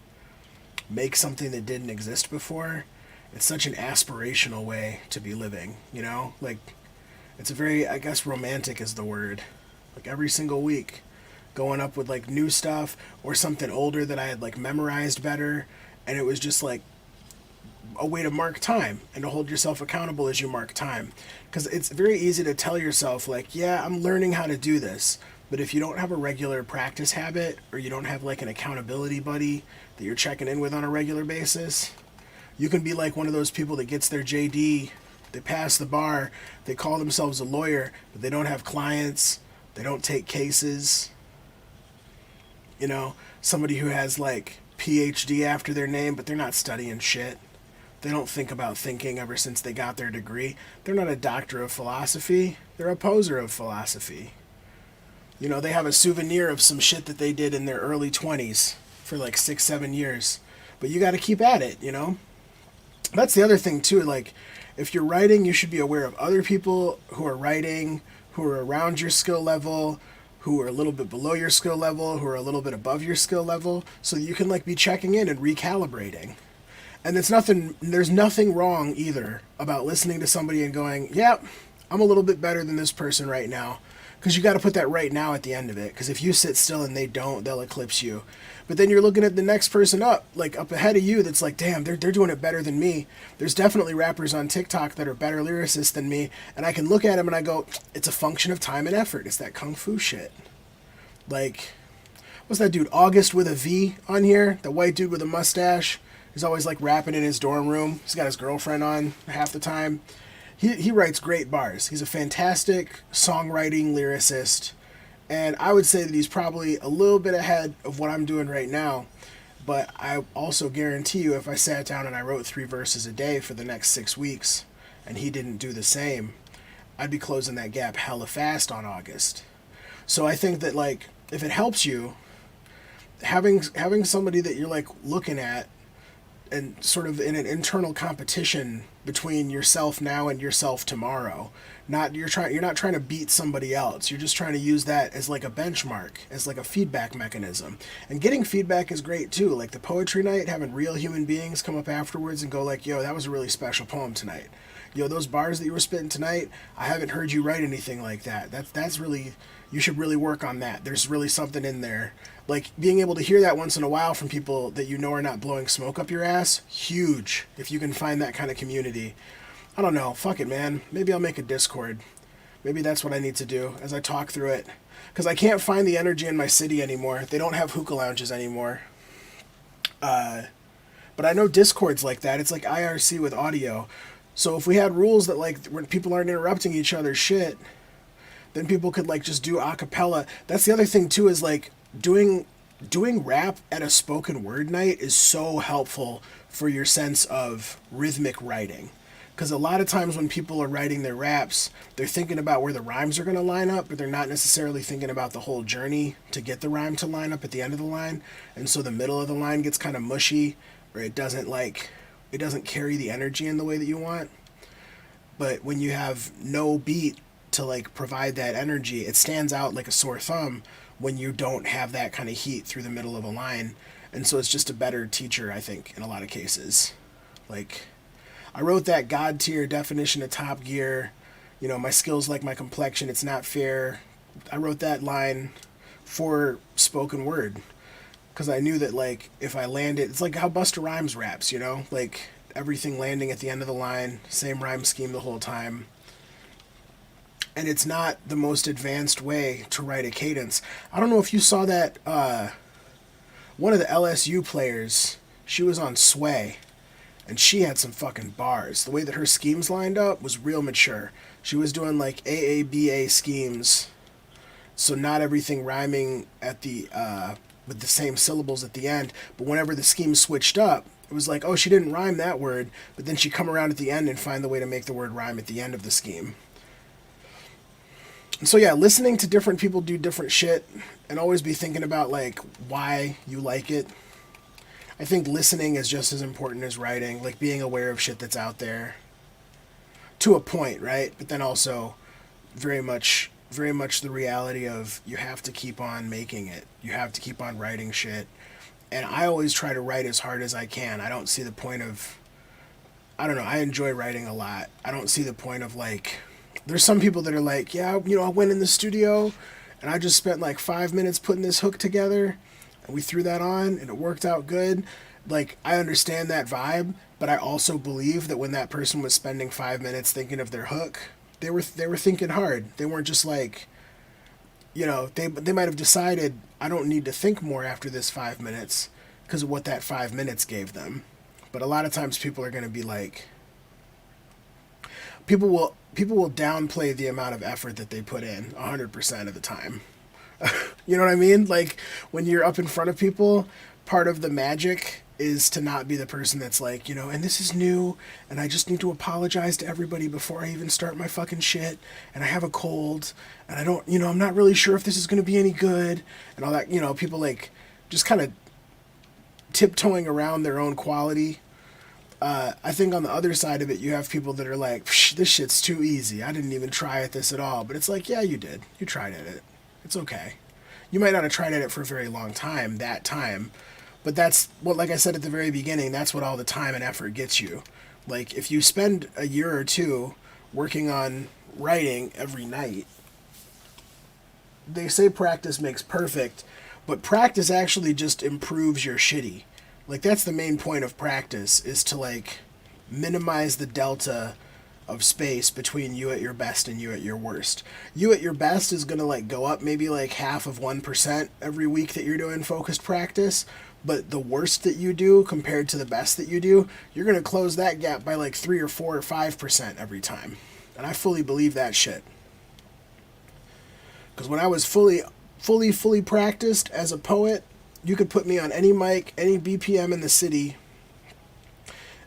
make something that didn't exist before. It's such an aspirational way to be living, like it's a very, I guess, romantic is the word. Like every single week going up with like new stuff or something older that I had like memorized better, and it was just like a way to mark time and to hold yourself accountable as you mark time. Because it's very easy to tell yourself like, yeah, I'm learning how to do this, but if you don't have a regular practice habit, or you don't have like an accountability buddy that you're checking in with on a regular basis, you can be like one of those people that gets their JD, they pass the bar, they call themselves a lawyer, but they don't have clients, they don't take cases. Somebody who has like PhD after their name, but they're not studying shit. They don't think about thinking ever since they got their degree. They're not a doctor of philosophy. They're a poser of philosophy. They have a souvenir of some shit that they did in their early 20s for like 6-7 years. But you got to keep at it, That's the other thing too. Like, if you're writing, you should be aware of other people who are writing, who are around your skill level, who are a little bit below your skill level, who are a little bit above your skill level, so you can like be checking in and recalibrating. And there's nothing wrong either about listening to somebody and going, yep, I'm a little bit better than this person right now. Because you got to put that right now at the end of it. Because if you sit still and they don't, they'll eclipse you. But then you're looking at the next person up ahead of you that's like, damn, they're doing it better than me. There's definitely rappers on TikTok that are better lyricists than me. And I can look at them and I go, it's a function of time and effort. It's that kung fu shit. Like, what's that dude, August with a V on here? The white dude with a mustache. He's always like rapping in his dorm room. He's got his girlfriend on half the time. He writes great bars. He's a fantastic songwriting lyricist. And I would say that he's probably a little bit ahead of what I'm doing right now. But I also guarantee you if I sat down and I wrote 3 verses a day for the next 6 weeks and he didn't do the same, I'd be closing that gap hella fast on August. So I think that like if it helps you, having somebody that you're like looking at and sort of in an internal competition between yourself now and yourself tomorrow. You're not trying to beat somebody else. You're just trying to use that as like a benchmark, as like a feedback mechanism. And getting feedback is great too. Like the poetry night, having real human beings come up afterwards and go like, yo, that was a really special poem tonight. Yo, those bars that you were spitting tonight, I haven't heard you write anything like that. That's really, you should really work on that. There's really something in there. Like being able to hear that once in a while from people that you know are not blowing smoke up your ass, huge. If you can find that kind of community. I don't know. Fuck it, man. Maybe I'll make a Discord. Maybe that's what I need to do as I talk through it. Because I can't find the energy in my city anymore. They don't have hookah lounges anymore. But I know Discord's like that. It's like IRC with audio. So if we had rules that like when people aren't interrupting each other's shit, then people could like just do a cappella. That's the other thing too, is like doing rap at a spoken word night is so helpful for your sense of rhythmic writing. Because a lot of times when people are writing their raps, they're thinking about where the rhymes are going to line up, but they're not necessarily thinking about the whole journey to get the rhyme to line up at the end of the line. And so the middle of the line gets kind of mushy, or it doesn't carry the energy in the way that you want. But when you have no beat to like provide that energy. It stands out like a sore thumb when you don't have that kind of heat through the middle of a line. And so it's just a better teacher, I think, in a lot of cases. Like, I wrote that God tier definition of Top Gear. You know, my skills like my complexion, it's not fair. I wrote that line for spoken word because I knew that, like, if I landed, it's like how Busta Rhymes raps, you know? Like, everything landing at the end of the line, same rhyme scheme the whole time. And it's not the most advanced way to write a cadence. I don't know if you saw that, one of the LSU players, she was on Sway, and she had some fucking bars. The way that her schemes lined up was real mature. She was doing like AABA schemes, so not everything rhyming at the with the same syllables at the end. But whenever the scheme switched up, it was like, oh, she didn't rhyme that word, but then she'd come around at the end and find the way to make the word rhyme at the end of the scheme. And so yeah, listening to different people do different shit and always be thinking about like why you like it. I think listening is just as important as writing, like being aware of shit that's out there. To a point, right? But then also very much the reality of you have to keep on making it. You have to keep on writing shit. And I always try to write as hard as I can. I don't see the point of, I don't know, I enjoy writing a lot. I don't see the point of like, there's some people that are like, yeah, you know, I went in the studio and I just spent like 5 minutes putting this hook together and we threw that on and it worked out good. Like, I understand that vibe, but I also believe that when that person was spending 5 minutes thinking of their hook, they were thinking hard. They weren't just like, you know, they might have decided I don't need to think more after this 5 minutes because of what that 5 minutes gave them. But a lot of times people are going to be like, people will downplay the amount of effort that they put in 100% of the time. You know what I mean? Like, when you're up in front of people, part of the magic is to not be the person that's like, you know, and this is new, and I just need to apologize to everybody before I even start my fucking shit, and I have a cold, and I don't, you know, I'm not really sure if this is going to be any good, and all that, you know, people like just kind of tiptoeing around their own quality. I think on the other side of it, you have people that are like, this shit's too easy. I didn't even try at this at all. But it's like, yeah, you did. You tried at it. It's okay. You might not have tried at it for a very long time, that time. But that's what, like I said at the very beginning, that's what all the time and effort gets you. Like, if you spend a year or two working on writing every night, they say practice makes perfect, but practice actually just improves your shitty. Like, that's the main point of practice, is to like minimize the delta of space between you at your best and you at your worst. You at your best is going to like go up maybe like 1/2% every week that you're doing focused practice, but the worst that you do compared to the best that you do, you're going to close that gap by like 3 or 4 or 5% every time. And I fully believe that shit. Because when I was fully practiced as a poet, you could put me on any mic, any BPM in the city,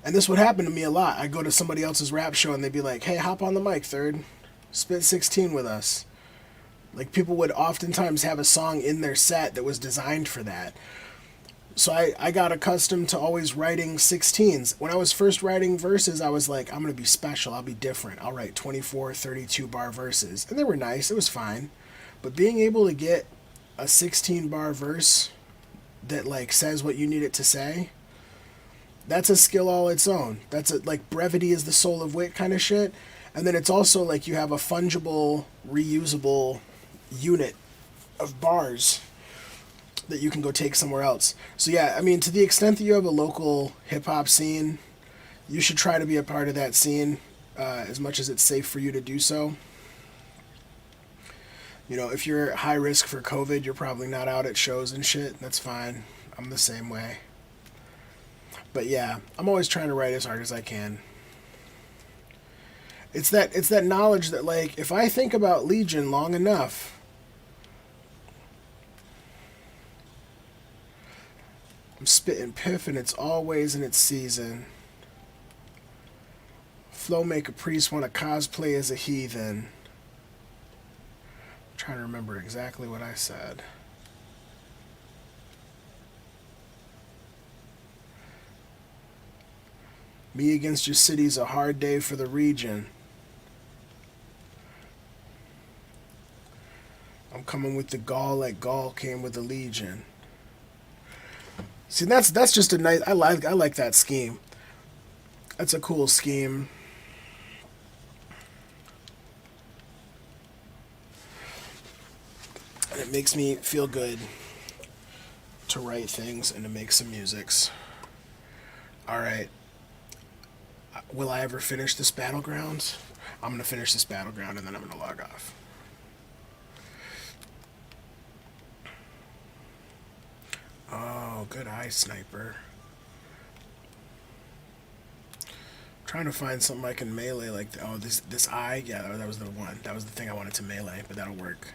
and this would happen to me a lot. I'd go to somebody else's rap show and they'd be like, hey, hop on the mic, Third. Spit 16 with us. Like, people would oftentimes have a song in their set that was designed for that. So I got accustomed to always writing 16s. When I was first writing verses, I was like, I'm going to be special. I'll be different. I'll write 24, 32 bar verses. And they were nice. It was fine. But being able to get a 16 bar verse that like says what you need it to say, that's a skill all its own. That's a, like, brevity is the soul of wit kind of shit. And then it's also like you have a fungible, reusable unit of bars that you can go take somewhere else. So yeah, I mean, to the extent that you have a local hip hop scene, you should try to be a part of that scene as much as it's safe for you to do so. You know, if you're at high risk for COVID, you're probably not out at shows and shit. That's fine. I'm the same way. But yeah, I'm always trying to write as hard as I can. It's that knowledge that, like, if I think about Legion long enough, I'm spitting piff and it's always in its season. Flow make a priest want to cosplay as a heathen. I'm trying to remember exactly what I said. Me against your city's a hard day for the region. I'm coming with the Gaul like Gaul came with the Legion. See, that's just a nice. I like that scheme. That's a cool scheme. And it makes me feel good to write things and to make some musics. Alright. Will I ever finish this battleground? I'm going to finish this battleground and then I'm going to log off. Oh, good eye, sniper. Trying to find something I can melee like, oh, this eye, yeah, that was the one. That was the thing I wanted to melee, but that'll work.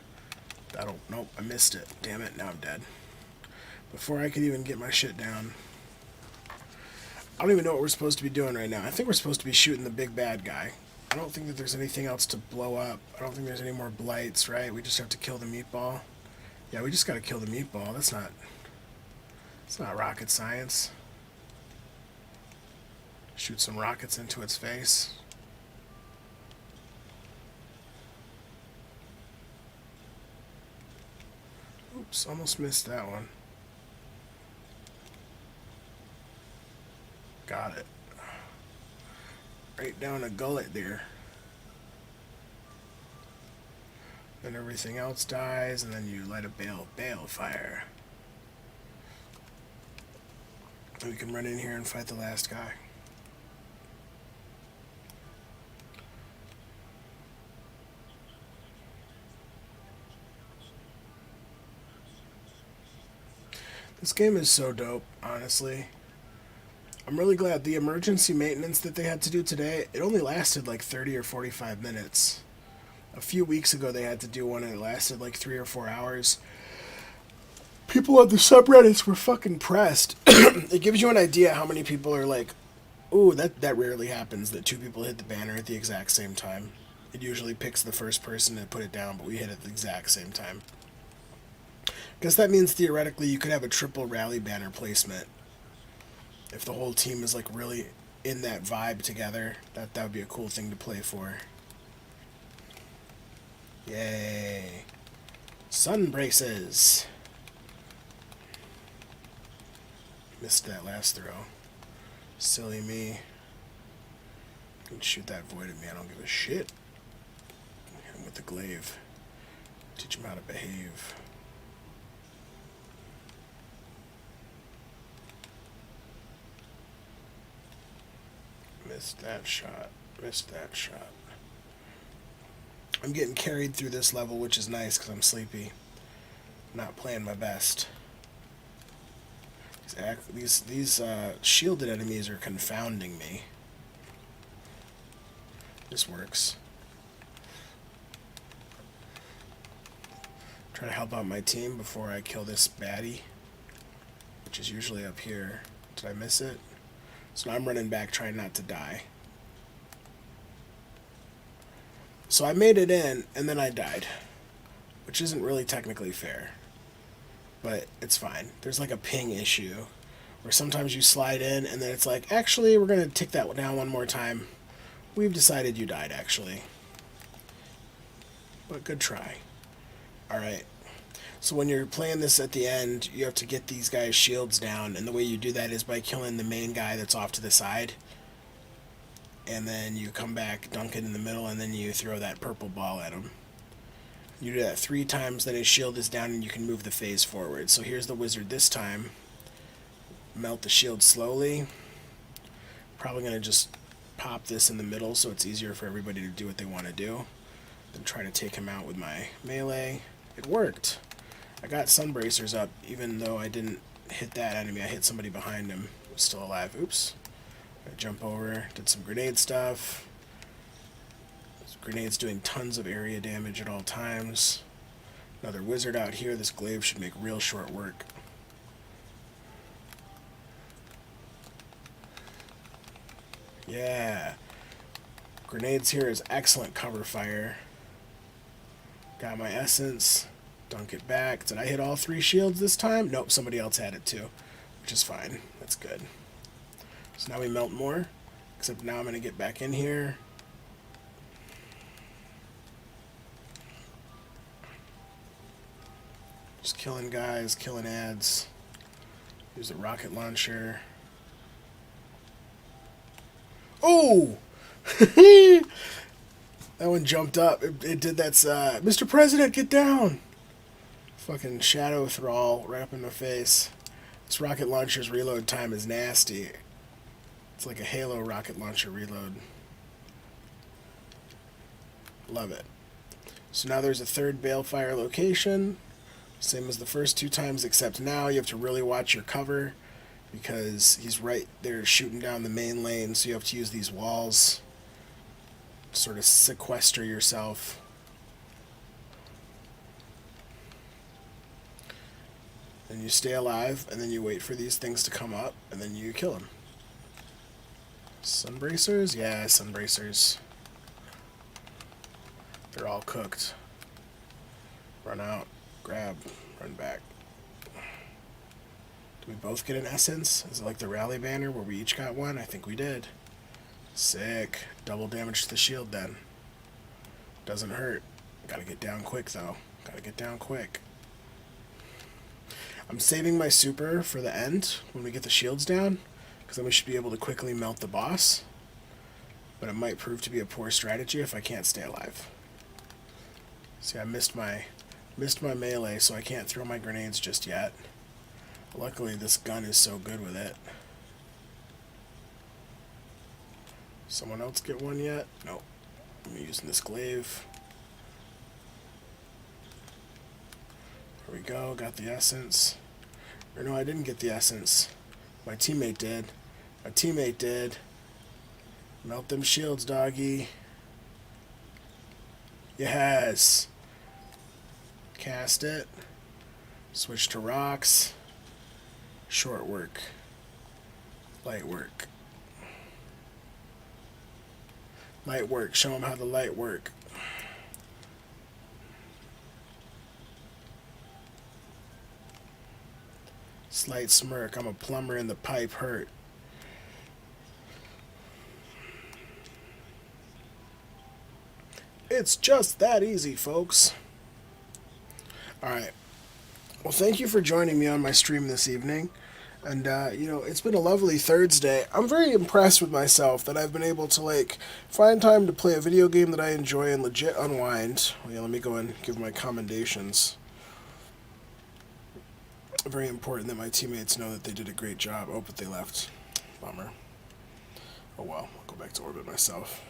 Nope, I missed it. Damn it, now I'm dead. Before I could even get my shit down. I don't even know what we're supposed to be doing right now. I think we're supposed to be shooting the big bad guy. I don't think that there's anything else to blow up. I don't think there's any more blights, right? We just have to kill the meatball. Yeah, we just gotta kill the meatball. It's not rocket science. Shoot some rockets into its face. Oops, almost missed that one. Got it. Right down a gullet there. Then everything else dies, and then you light a balefire. And we can run in here and fight the last guy. This game is so dope, honestly. I'm really glad the emergency maintenance that they had to do today, it only lasted like 30 or 45 minutes. A few weeks ago they had to do one and it lasted like 3 or 4 hours. People on the subreddits were fucking pressed. It gives you an idea how many people are like, ooh, that rarely happens, that 2 people hit the banner at the exact same time. It usually picks the first person to put it down, but we hit it at the exact same time. Guess that means theoretically you could have a triple rally banner placement. If the whole team is like really in that vibe together, that would be a cool thing to play for. Yay. Sun braces. Missed that last throw. Silly me. You can shoot that void at me, I don't give a shit. Hit him with the glaive. Teach him how to behave. Missed that shot. Missed that shot. I'm getting carried through this level, which is nice because I'm sleepy. Not playing my best. These shielded enemies are confounding me. This works. Try to help out my team before I kill this baddie, which is usually up here. Did I miss it? So I'm running back trying not to die. So I made it in, and then I died. Which isn't really technically fair. But it's fine. There's like a ping issue. Where sometimes you slide in, and then it's like, actually, we're going to tick that down one more time. We've decided you died, actually. But good try. Alright. So when you're playing this at the end, you have to get these guys' shields down, and the way you do that is by killing the main guy that's off to the side. And then you come back, dunk it in the middle, and then you throw that purple ball at him. You do that 3 times, then his shield is down, and you can move the phase forward. So here's the wizard this time. Melt the shield slowly. Probably going to just pop this in the middle so it's easier for everybody to do what they want to do. Then try to take him out with my melee. It worked. I got sunbracers up, even though I didn't hit that enemy. I hit somebody behind him who's still alive. Oops. I jump over, did some grenade stuff. This grenade's doing tons of area damage at all times. Another wizard out here. This glaive should make real short work. Yeah. Grenades here is excellent cover fire. Got my essence. Dunk it back. Did I hit all 3 shields this time? Nope, somebody else had it too. Which is fine. That's good. So now we melt more. Except now I'm going to get back in here. Just killing guys, killing ads. Use a rocket launcher. Oh! That one jumped up. It did that, Mr. President, get down! Fucking shadow thrall right up in the face. This rocket launcher's reload time is nasty. It's like a Halo rocket launcher reload. Love it. So now there's a third balefire location. Same as the first two times, except now you have to really watch your cover because he's right there shooting down the main lane, so you have to use these walls to sort of sequester yourself. Then you stay alive, and then you wait for these things to come up, and then you kill them. Sunbracers? Yeah, sunbracers. They're all cooked. Run out, grab, run back. Do we both get an essence? Is it like the rally banner where we each got one? I think we did. Sick. Double damage to the shield then. Doesn't hurt. Gotta get down quick though. Gotta get down quick. I'm saving my super for the end when we get the shields down, because then we should be able to quickly melt the boss. But it might prove to be a poor strategy if I can't stay alive. See, I missed my melee, so I can't throw my grenades just yet. Luckily, this gun is so good with it. Someone else get one yet? Nope. I'm using this glaive. There we go, got the essence. Or no, I didn't get the essence. My teammate did. My teammate did. Melt them shields, doggy. Yes. Cast it. Switch to rocks. Short work. Light work. Light work. Show them how the light work. Slight smirk. I'm a plumber in the pipe hurt. It's just that easy, folks. Alright. Well, thank you for joining me on my stream this evening. And, it's been a lovely thiiirdsday. I'm very impressed with myself that I've been able to, find time to play a video game that I enjoy and legit unwind. Well, yeah, let me go and give my commendations. Very important that my teammates know that they did a great job. Oh, but they left. Bummer. Oh well, I'll go back to orbit myself.